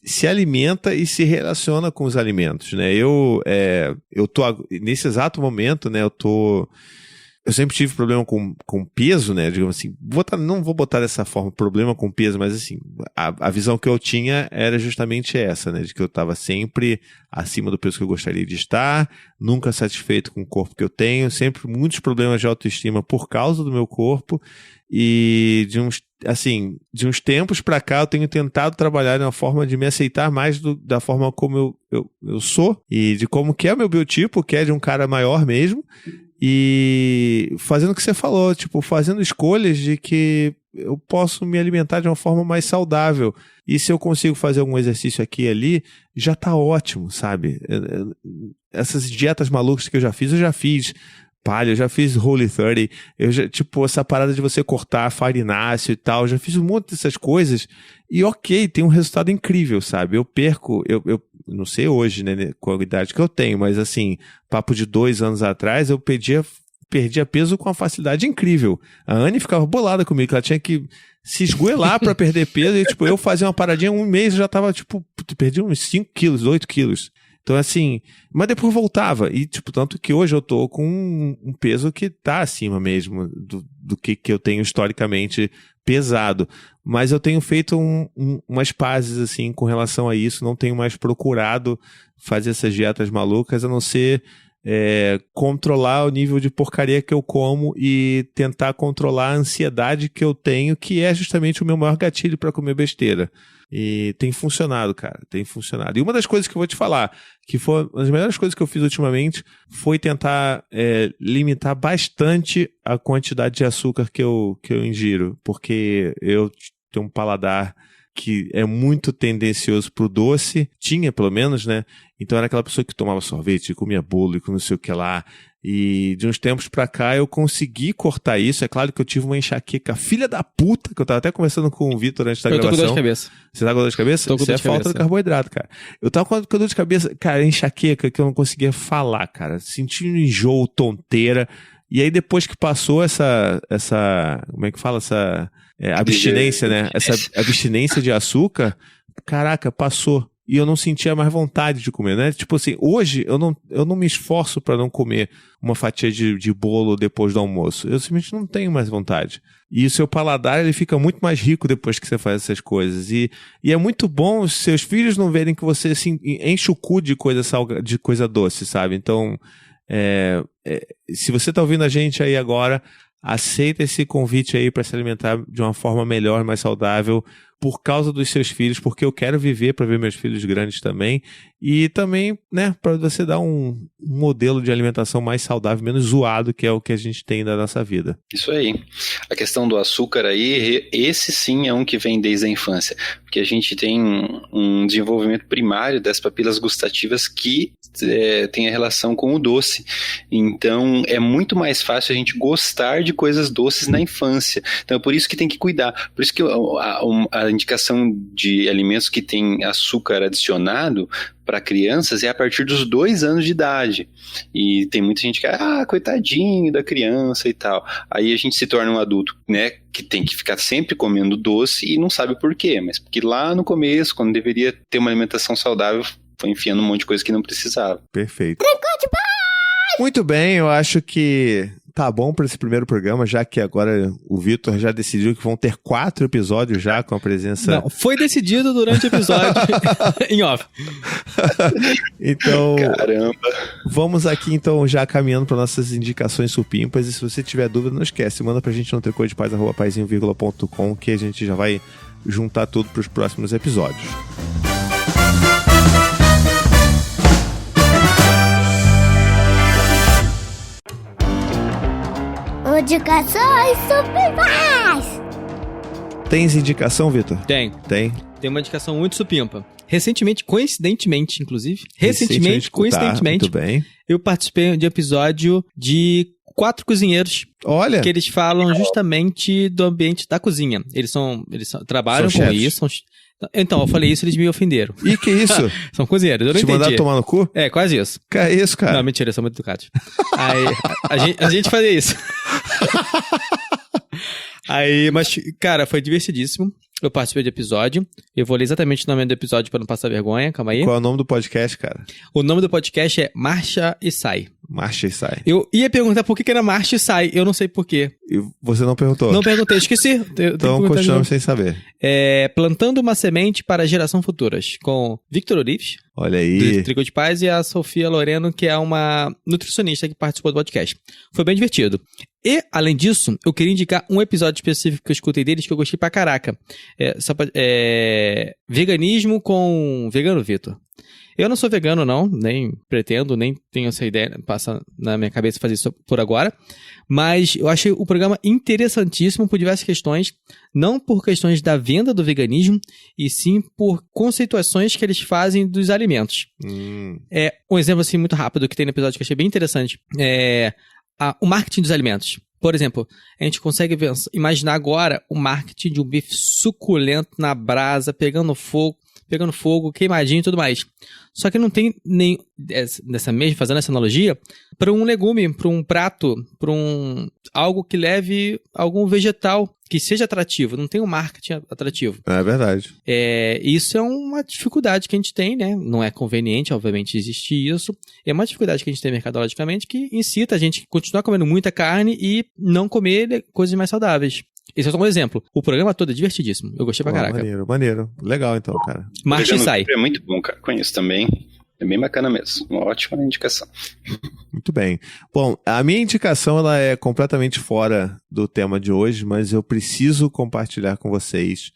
B: se alimenta e se relaciona com os alimentos, né? Eu tô, nesse exato momento, né, eu sempre tive problema com peso, né? Digamos assim, não vou botar dessa forma problema com peso, mas assim, a visão que eu tinha era justamente essa, né? De que eu estava sempre acima do peso que eu gostaria de estar, nunca satisfeito com o corpo que eu tenho, sempre muitos problemas de autoestima por causa do meu corpo. E de uns tempos pra cá eu tenho tentado trabalhar de uma forma de me aceitar mais da forma como eu sou e de como que é o meu biotipo, que é de um cara maior mesmo. E fazendo o que você falou, tipo, fazendo escolhas de que eu posso me alimentar de uma forma mais saudável. E se eu consigo fazer algum exercício aqui e ali, já tá ótimo, sabe? Essas dietas malucas que eu já fiz. palha, eu já fiz Holy 30, eu já, tipo, essa parada de você cortar farináceo e tal, eu já fiz um monte dessas coisas e ok, tem um resultado incrível, sabe? Eu perco, eu não sei hoje, né, com a idade que eu tenho, mas assim, papo de 2 anos atrás, eu perdia peso com uma facilidade incrível. A Anne ficava bolada comigo, ela tinha que se esgoelar pra perder peso e, tipo, eu fazia uma paradinha, 1 mês eu já tava, tipo, perdi uns 5 quilos, 8 quilos. Então, assim, mas depois voltava. E, tipo, tanto que hoje eu tô com um peso que tá acima mesmo do que eu tenho historicamente pesado. Mas eu tenho feito umas pazes, assim, com relação a isso. Não tenho mais procurado fazer essas dietas malucas, a não ser controlar o nível de porcaria que eu como e tentar controlar a ansiedade que eu tenho, que é justamente o meu maior gatilho para comer besteira. E tem funcionado, cara, tem funcionado. E uma das coisas que eu vou te falar, que foi uma das melhores coisas que eu fiz ultimamente, foi tentar limitar bastante a quantidade de açúcar que eu ingiro, porque eu tenho um paladar que é muito tendencioso pro doce, tinha pelo menos, né? Então era aquela pessoa que tomava sorvete, comia bolo e com não sei o que lá. E de uns tempos pra cá eu consegui cortar isso. É claro que eu tive uma enxaqueca filha da puta, que eu tava até conversando com o Vitor antes da gravação.
C: Eu tô com dor de cabeça.
B: Você tá com dor de cabeça?
C: Tô com
B: Isso
C: dor
B: é
C: de
B: falta
C: cabeça.
B: de carboidrato, cara. Eu tava com dor de cabeça, cara, enxaqueca que eu não conseguia falar, cara. Senti um enjoo, tonteira. E aí depois que passou essa como é que fala? Essa abstinência, né? Essa abstinência de açúcar, caraca, passou. E eu não sentia mais vontade de comer, né? Tipo assim, hoje eu não me esforço pra não comer uma fatia de bolo depois do almoço. Eu simplesmente não tenho mais vontade. E o seu paladar, ele fica muito mais rico depois que você faz essas coisas. E é muito bom os seus filhos não verem que você assim, enche o cu de coisa doce, sabe? Então, se você tá ouvindo a gente aí agora, aceita esse convite aí para se alimentar de uma forma melhor, mais saudável, por causa dos seus filhos, porque eu quero viver para ver meus filhos grandes também, e também, né, para você dar um modelo de alimentação mais saudável, menos zoado, que é o que a gente tem na nossa vida.
D: Isso aí. A questão do açúcar aí, esse sim é um que vem desde a infância, porque a gente tem um desenvolvimento primário das papilas gustativas que tem a relação com o doce. Então, é muito mais fácil a gente gostar de coisas doces na infância. Então, é por isso que tem que cuidar. Por isso que a indicação de alimentos que tem açúcar adicionado para crianças é a partir dos 2 anos de idade. E tem muita gente que coitadinho da criança e tal. Aí a gente se torna um adulto, né, que tem que ficar sempre comendo doce e não sabe por quê. Mas porque lá no começo, quando deveria ter uma alimentação saudável, foi enfiando um monte de coisa que não precisava.
B: Perfeito. Muito bem, eu acho que tá bom para esse primeiro programa, já que agora o Vitor já decidiu que vão ter 4 episódios já com a presença...
C: Não, foi decidido durante o episódio em off.
B: Então,
D: caramba.
B: Vamos aqui então já caminhando para nossas indicações supimpas, e se você tiver dúvida, não esquece, manda pra gente no tricodepaz@paizinho.com, que a gente já vai juntar tudo pros próximos episódios.
A: Indicações supimpas!
B: Tens indicação, Vitor?
C: Tem uma indicação muito supimpa. Recentemente, coincidentemente,
B: Muito bem.
C: eu participei de um episódio de 4 cozinheiros.
B: Olha!
C: Que eles falam justamente do ambiente da cozinha. Eles trabalham
B: São
C: com
B: chefes.
C: isso. Então, eu falei isso, eles me ofenderam.
B: E que isso?
C: São cozinheiros, eu não
B: Te
C: entendi.
B: mandaram tomar no cu?
C: É, quase isso.
B: Que é isso, cara?
C: Não, mentira, são muito educados. Aí, a gente fazia isso. Aí, mas, cara, foi divertidíssimo. Eu participei do episódio. Eu vou ler exatamente o nome do episódio pra não passar vergonha. Calma aí.
B: Qual é o nome do podcast, cara?
C: O nome do podcast é Marcha e Sai.
B: Marcha e Sai.
C: Eu ia perguntar por que era Marcha e Sai. Eu não sei por quê.
B: E você não perguntou?
C: Não perguntei, esqueci.
B: Então continuamos sem saber.
C: Plantando uma semente para geração futuras. Com Victor Olives,
B: Olha
C: do
B: aí.
C: Tricô de Paz, e a Sofia Loreno, que é uma nutricionista que participou do podcast. Foi bem divertido. E, além disso, eu queria indicar um episódio específico que eu escutei deles que eu gostei pra caraca. Veganismo com Vegano Vitor. Eu não sou vegano, não, nem pretendo, nem tenho essa ideia, passa na minha cabeça fazer isso por agora, mas eu achei o programa interessantíssimo por diversas questões, não por questões da venda do veganismo, e sim por conceituações que eles fazem dos alimentos. Um exemplo assim muito rápido que tem no episódio que eu achei bem interessante, o marketing dos alimentos. Por exemplo, a gente consegue imaginar agora o marketing de um bife suculento na brasa, pegando fogo, queimadinho e tudo mais. Só que não tem nem fazendo essa analogia, para um legume, para um prato, para algo que leve algum vegetal que seja atrativo. Não tem um marketing atrativo.
B: É verdade.
C: Isso é uma dificuldade que a gente tem, né? Não é conveniente, obviamente, existir isso. É uma dificuldade que a gente tem mercadologicamente que incita a gente a continuar comendo muita carne e não comer coisas mais saudáveis. Esse é só um exemplo. O programa todo é divertidíssimo. Eu gostei pra caraca.
B: Maneiro. Legal, então, cara.
C: Martin Sai.
D: É muito bom, cara. Conheço também. É bem bacana mesmo. Uma ótima indicação.
B: Muito bem. Bom, a minha indicação ela é completamente fora do tema de hoje, mas eu preciso compartilhar com vocês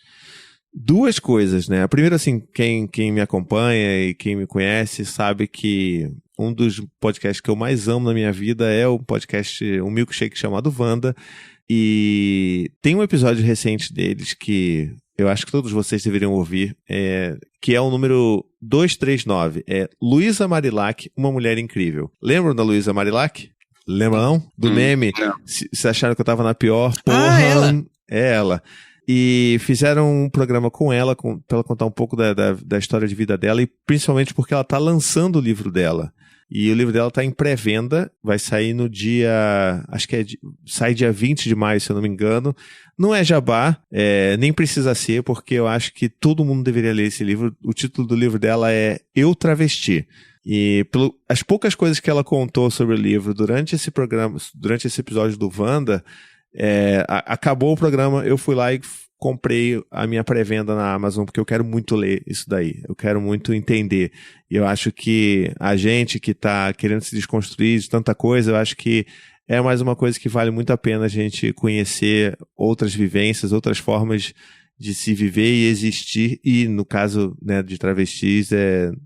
B: duas coisas, né? A primeira, assim, quem me acompanha e quem me conhece sabe que um dos podcasts que eu mais amo na minha vida é o podcast, um milkshake chamado Wanda. E tem um episódio recente deles que eu acho que todos vocês deveriam ouvir, que é o número 239. É Luísa Marilac, uma mulher incrível. Lembram da Luísa Marilac? Lembram não? Do meme?
D: Não.
B: Se acharam que eu tava na pior? Porra,
C: ela?
B: É ela. E fizeram um programa com ela, pra ela contar um pouco da história de vida dela, e principalmente porque ela tá lançando o livro dela. E o livro dela tá em pré-venda, vai sair no dia, acho que sai dia 20 de maio, se eu não me engano. Não é jabá, nem precisa ser, porque eu acho que todo mundo deveria ler esse livro. O título do livro dela é Eu Travesti. E as poucas coisas que ela contou sobre o livro durante esse programa, durante esse episódio do Wanda, acabou o programa, eu fui lá e comprei a minha pré-venda na Amazon, porque eu quero muito ler isso daí, eu quero muito entender. E eu acho que a gente que está querendo se desconstruir de tanta coisa, eu acho que é mais uma coisa que vale muito a pena a gente conhecer outras vivências, outras formas de se viver e existir, e no caso, né, de travestis,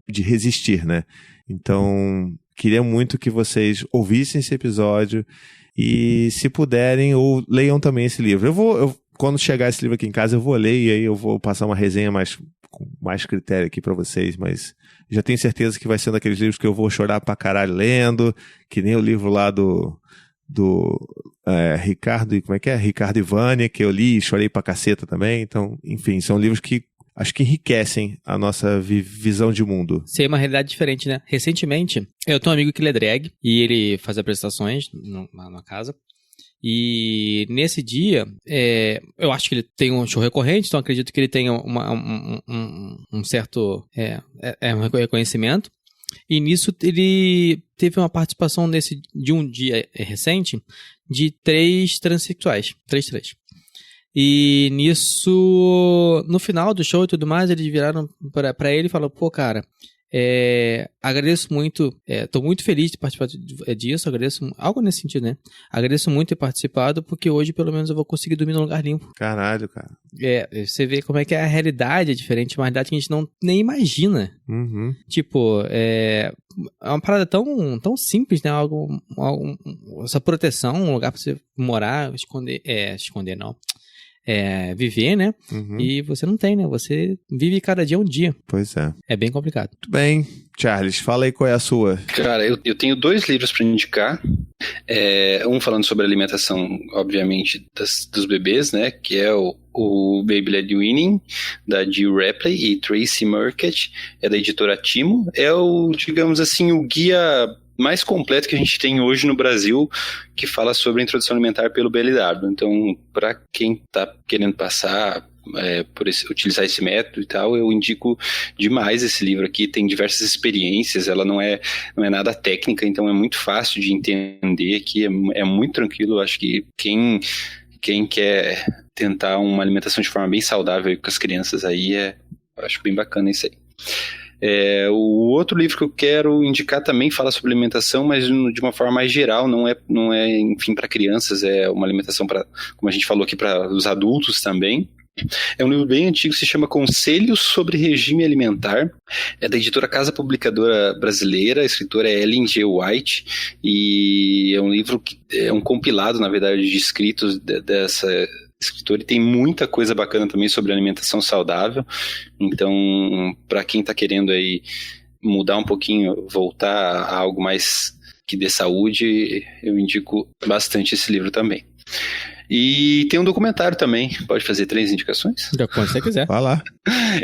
B: de resistir, né? Então, queria muito que vocês ouvissem esse episódio e, se puderem, ou leiam também esse livro. Quando chegar esse livro aqui em casa, eu vou ler e aí eu vou passar uma resenha com mais critério aqui pra vocês, mas já tenho certeza que vai ser um daqueles livros que eu vou chorar pra caralho lendo, que nem o livro lá do Ricardo, como é que é? Ricardo e Vânia, que eu li e chorei pra caceta também. Então, enfim, são livros que acho que enriquecem a nossa visão de mundo.
C: Ser uma realidade diferente, né? Recentemente, eu tenho um amigo que ele é drag e ele faz apresentações na casa. E nesse dia, eu acho que ele tem um show recorrente, então acredito que ele tenha um certo um reconhecimento. E nisso ele teve uma participação de um dia recente de 3 transexuais. 3 trans. E nisso, no final do show e tudo mais, eles viraram pra ele e falaram, pô, cara, agradeço muito, tô muito feliz de participar disso, agradeço, algo nesse sentido, né? Agradeço muito ter participado, porque hoje pelo menos eu vou conseguir dormir num lugar limpo.
B: Caralho, cara.
C: Você vê como é que a realidade é diferente, uma realidade que a gente nem imagina.
B: Uhum.
C: Tipo, é uma parada tão simples, né? Essa proteção, um lugar pra você morar, esconder não. Viver, né?
B: Uhum.
C: E você não tem, né? Você vive cada dia um dia.
B: Pois é.
C: É bem complicado.
B: Muito bem. Charles, fala aí qual é a sua.
D: Cara, eu tenho 2 livros para indicar. Um falando sobre a alimentação, obviamente, dos bebês, né? Que é o Baby Led Weaning, da Jill Rapley e Tracy Murkett, é da editora Timo. É digamos assim, o guia mais completo que a gente tem hoje no Brasil, que fala sobre a introdução alimentar pelo BLW. Então, para quem está querendo passar utilizar esse método e tal, eu indico demais esse livro aqui. Tem diversas experiências, ela não é nada técnica, então é muito fácil de entender aqui, é muito tranquilo. Acho que quem quer tentar uma alimentação de forma bem saudável com as crianças aí, acho bem bacana isso aí. O outro livro que eu quero indicar também fala sobre alimentação, mas de uma forma mais geral, não é enfim, para crianças, é uma alimentação para, como a gente falou aqui, para os adultos também. É um livro bem antigo, se chama Conselhos sobre Regime Alimentar, é da editora Casa Publicadora Brasileira, a escritora é Ellen G. White, e é um livro que é um compilado, na verdade, de escritos dessa escritor, e tem muita coisa bacana também sobre alimentação saudável. Então, para quem está querendo aí mudar um pouquinho, voltar a algo mais que dê saúde, eu indico bastante esse livro também. E tem um documentário também, pode fazer 3 indicações?
C: Quando você quiser.
B: Vai lá.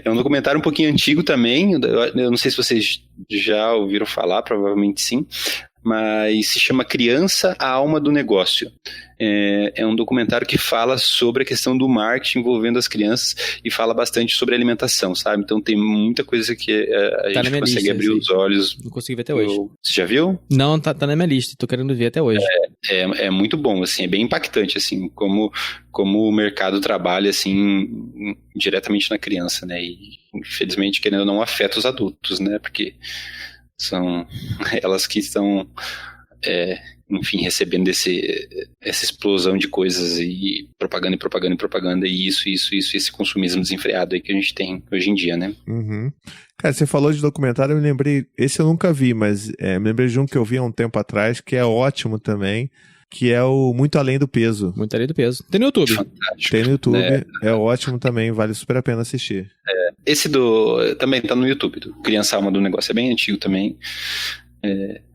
D: É um documentário um pouquinho antigo também, eu não sei se vocês já ouviram falar, provavelmente sim, mas se chama Criança, a Alma do Negócio. É um documentário que fala sobre a questão do marketing envolvendo as crianças e fala bastante sobre alimentação, sabe? Então tem muita coisa que a gente consegue abrir os olhos.
C: Não consegui ver até hoje.
D: Você já viu?
C: Não, tá na minha lista, tô querendo ver até hoje.
D: É muito bom, assim, é bem impactante, assim, como o mercado trabalha, assim, diretamente na criança, né? E, infelizmente, querendo ou não, afeta os adultos, né? Porque são elas que estão, enfim, recebendo essa explosão de coisas e propaganda, e esse consumismo desenfreado aí que a gente tem hoje em dia, né?
B: Uhum. Cara, você falou de documentário, eu me lembrei, esse eu nunca vi, mas me lembrei de um que eu vi há um tempo atrás, que é ótimo também, que é o Muito Além do Peso.
C: Muito Além do Peso. Tem no YouTube.
D: Fantástico.
B: Tem no YouTube, é ótimo também, vale super a pena assistir.
D: Esse também tá no YouTube, do Criança Alma do Negócio, é bem antigo também,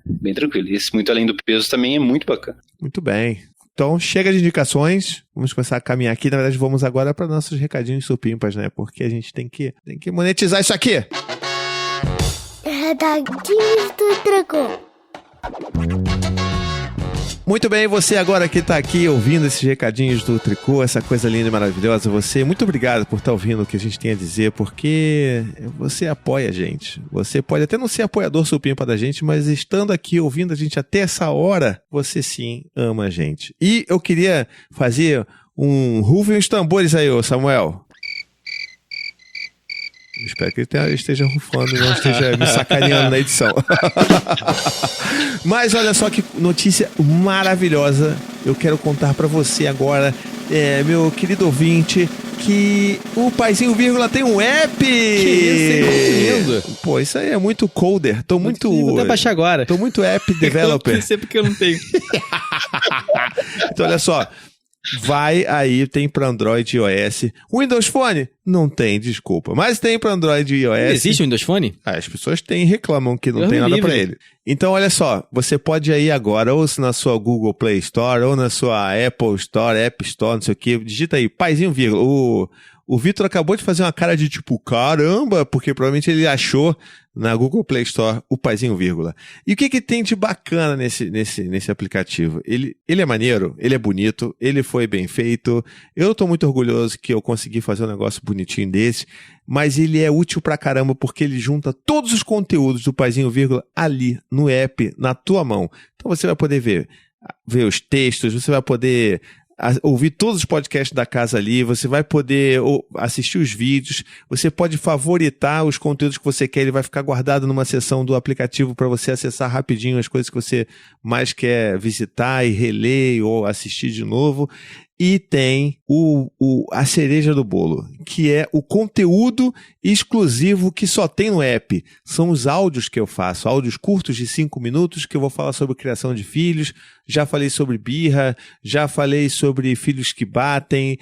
D: bem tranquilo. Esse Muito Além do Peso também é muito bacana.
B: Muito bem. Então, chega de indicações, vamos começar a caminhar aqui. Na verdade, vamos agora para nossos recadinhos supimpas, né? Porque a gente tem que monetizar isso aqui.
A: Recadinhos do Tricô.
B: Muito bem, você agora que está aqui ouvindo esses recadinhos do Tricô, essa coisa linda e maravilhosa, você, muito obrigado por estar ouvindo o que a gente tem a dizer, porque você apoia a gente. Você pode até não ser apoiador supimpa da gente, mas estando aqui ouvindo a gente até essa hora, você sim ama a gente. E eu queria fazer um rufem os tambores aí, ô Samuel. Espero que ele esteja rufando e não esteja me sacaneando na edição. Mas olha só que notícia maravilhosa eu quero contar pra você agora, meu querido ouvinte, que o Paizinho Vírgula tem um app!
C: Que isso, muito lindo!
B: Pô, isso aí é muito coder.
C: Vou até baixar agora.
B: Tô muito app developer.
C: Eu não sei porque eu não tenho.
B: Então olha só. Vai aí, tem para Android e iOS. Windows Phone? Não tem, desculpa. Mas tem para Android e iOS.
C: Não existe o Windows Phone?
B: As pessoas têm e reclamam que não tem nada para ele. Então, olha só. Você pode ir agora, ou na sua Google Play Store, ou na sua Apple Store, App Store, não sei o que. Digita aí, Paizinho Vírgula. O Vitor acabou de fazer uma cara de tipo, caramba, porque provavelmente ele achou na Google Play Store o Paizinho Vírgula. E o que tem de bacana nesse aplicativo? Ele é maneiro, ele é bonito, ele foi bem feito. Eu tô muito orgulhoso que eu consegui fazer um negócio bonitinho desse, mas ele é útil pra caramba porque ele junta todos os conteúdos do Paizinho Vírgula ali no app, na tua mão. Então você vai poder ver os textos, você vai poder ouvir todos os podcasts da casa ali, você vai poder assistir os vídeos, você pode favoritar os conteúdos que você quer, ele vai ficar guardado numa seção do aplicativo para você acessar rapidinho as coisas que você mais quer visitar e reler ou assistir de novo. E tem a cereja do bolo, que é o conteúdo exclusivo que só tem no app. São os áudios que eu faço, áudios curtos de 5 minutos, que eu vou falar sobre criação de filhos. Já falei sobre birra, já falei sobre filhos que batem.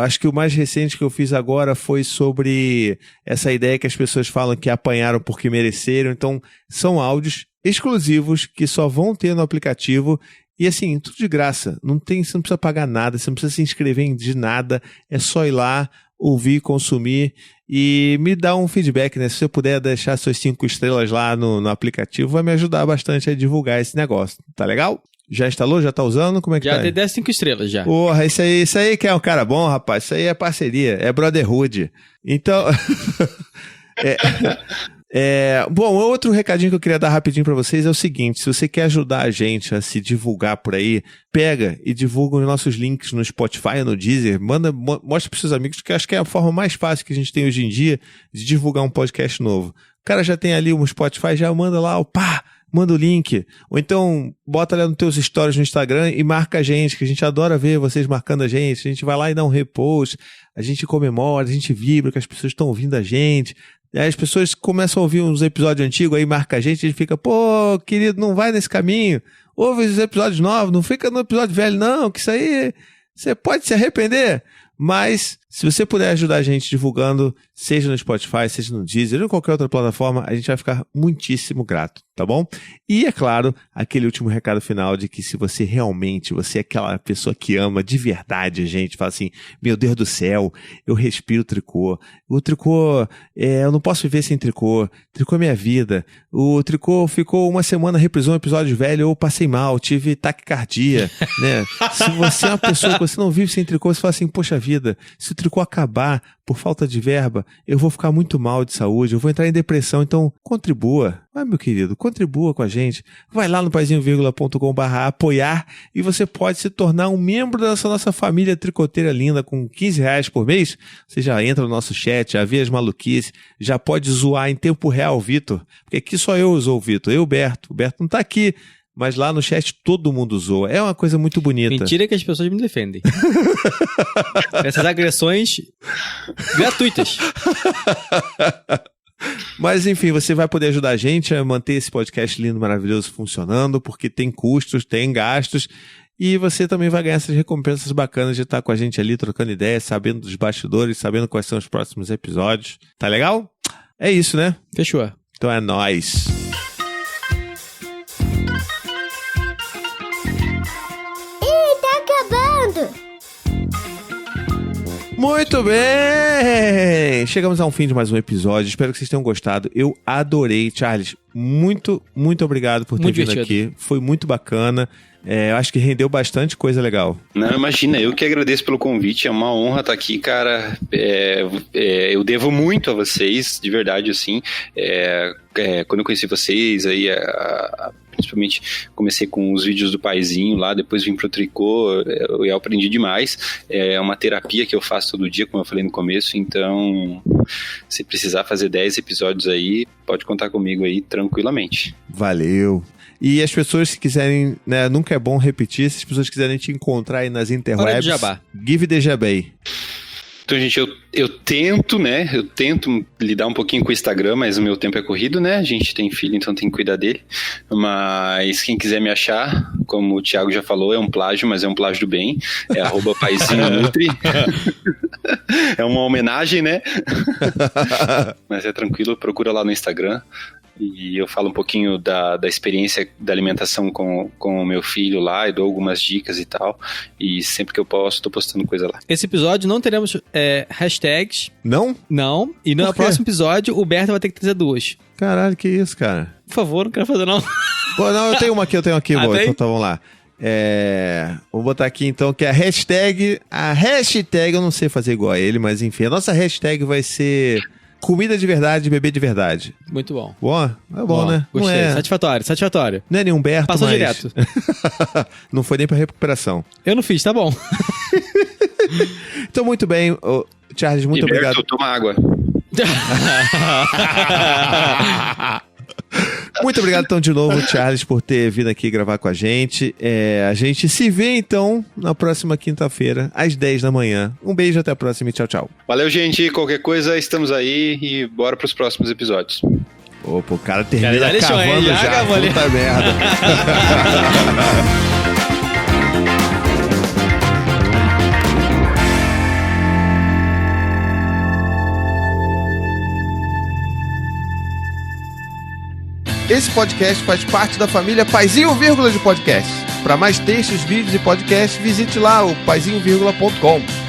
B: Acho que o mais recente que eu fiz agora foi sobre essa ideia que as pessoas falam que apanharam porque mereceram. Então, são áudios exclusivos que só vão ter no aplicativo. E assim, tudo de graça, você não precisa pagar nada, você não precisa se inscrever de nada, é só ir lá, ouvir, consumir e me dar um feedback, né? Se você puder deixar suas 5 estrelas lá no aplicativo, vai me ajudar bastante a divulgar esse negócio, tá legal? Já instalou? Já tá usando? Como é que tá?
C: Já dei 10 5 estrelas já.
B: Porra, isso aí que é um cara bom, rapaz, isso aí é parceria, é brotherhood. Então... Bom, outro recadinho que eu queria dar rapidinho pra vocês é o seguinte: se você quer ajudar a gente a se divulgar por aí, pega e divulga os nossos links no Spotify, no Deezer, mostra pros seus amigos, que eu acho que é a forma mais fácil que a gente tem hoje em dia de divulgar um podcast novo. O cara já tem ali um Spotify, já manda lá, manda o link, ou então bota lá nos teus stories no Instagram e marca a gente, que a gente adora ver vocês marcando a gente vai lá e dá um repost, a gente comemora, a gente vibra que as pessoas estão ouvindo a gente. Aí as pessoas começam a ouvir uns episódios antigos, aí marca a gente fica, pô, querido, não vai nesse caminho, ouve os episódios novos, não fica no episódio velho não, que isso aí você pode se arrepender, mas Se você puder ajudar a gente divulgando, seja no Spotify, seja no Deezer ou em qualquer outra plataforma, a gente vai ficar muitíssimo grato, tá bom? E, é claro, aquele último recado final de que se você realmente, você é aquela pessoa que ama de verdade a gente, fala assim, meu Deus do céu, eu respiro tricô. O tricô, eu não posso viver sem tricô. Tricô é minha vida. O tricô ficou uma semana, reprisou um episódio velho, eu passei mal, tive taquicardia, né? Se você é uma pessoa que você não vive sem tricô, você fala assim, poxa vida, se o tricô acabar por falta de verba, eu vou ficar muito mal de saúde, eu vou entrar em depressão, então contribua. Meu querido, contribua com a gente. Vai lá no paizinho.com/apoiar e você pode se tornar um membro dessa nossa família tricoteira linda com R$15 por mês. Você já entra no nosso chat, já vê as maluquices, já pode zoar em tempo real o Vitor, porque aqui só eu uso o Vitor, eu e o Berto. O Berto não tá aqui, mas lá no chat todo mundo usou. É uma coisa muito bonita.
C: Mentira que as pessoas me defendem. Essas agressões gratuitas.
B: Mas enfim, você vai poder ajudar a gente a manter esse podcast lindo, maravilhoso funcionando, porque tem custos, tem gastos, e você também vai ganhar essas recompensas bacanas de estar com a gente ali trocando ideias, sabendo dos bastidores, sabendo quais são os próximos episódios. Tá legal? É isso, né?
C: Fechou.
B: Então é nóis. Muito bem! Chegamos a um fim de mais um episódio. Espero que vocês tenham gostado. Eu adorei. Charles, muito obrigado por ter vindo aqui. Foi muito bacana. Eu acho que rendeu bastante coisa legal.
D: Não, imagina, eu que agradeço pelo convite, é uma honra estar aqui, cara. Eu devo muito a vocês, de verdade, assim. Quando eu conheci vocês, aí, principalmente comecei com os vídeos do Paizinho lá, depois vim pro tricô, eu aprendi demais. É uma terapia que eu faço todo dia, como eu falei no começo, então se precisar fazer 10 episódios aí, pode contar comigo aí tranquilamente.
B: Valeu! E as pessoas que quiserem, né, nunca é bom repetir, se as pessoas quiserem te encontrar aí nas interwebs, give the jabá.
D: Então, gente, eu tento, né, lidar um pouquinho com o Instagram, mas o meu tempo é corrido, né, a gente tem filho, então tem que cuidar dele, mas quem quiser me achar, como o Thiago já falou, é um plágio, mas é um plágio do bem, é @paizinho_nutri, é uma homenagem, né, mas é tranquilo, procura lá no Instagram. E eu falo um pouquinho da experiência da alimentação com o meu filho lá, e dou algumas dicas e tal. E sempre que eu posso, tô postando coisa lá.
C: Esse episódio não teremos hashtags.
B: Não?
C: Não. E no próximo episódio, o Berto vai ter que trazer 2.
B: Caralho, que isso, cara?
C: Por favor, não quero fazer não.
B: Pô, não, eu tenho uma aqui, bom, então tá, vamos lá. Vou botar aqui então que a hashtag, eu não sei fazer igual a ele, mas enfim, a nossa hashtag vai ser... Comida de verdade, bebê de verdade.
C: Muito bom.
B: Bom? É bom, né?
C: Gostei. Não é... Satisfatório.
B: Não é nem Humberto,
C: Passou
B: mas...
C: direto.
B: Não foi nem pra recuperação.
C: Eu não fiz, tá bom.
B: Então, muito bem. Charles, muito obrigado.
D: Toma água.
B: Muito obrigado, então, de novo, Charles, por ter vindo aqui gravar com a gente. A gente se vê, então, na próxima quinta-feira, às 10 da manhã. Um beijo, até a próxima e tchau, tchau.
D: Valeu, gente. Qualquer coisa, estamos aí e bora pros próximos episódios.
B: Opa, o cara termina cavando já. Puta merda. Esse podcast faz parte da família Paizinho de podcast. Para mais textos, vídeos e podcasts, visite lá o paizinho.com.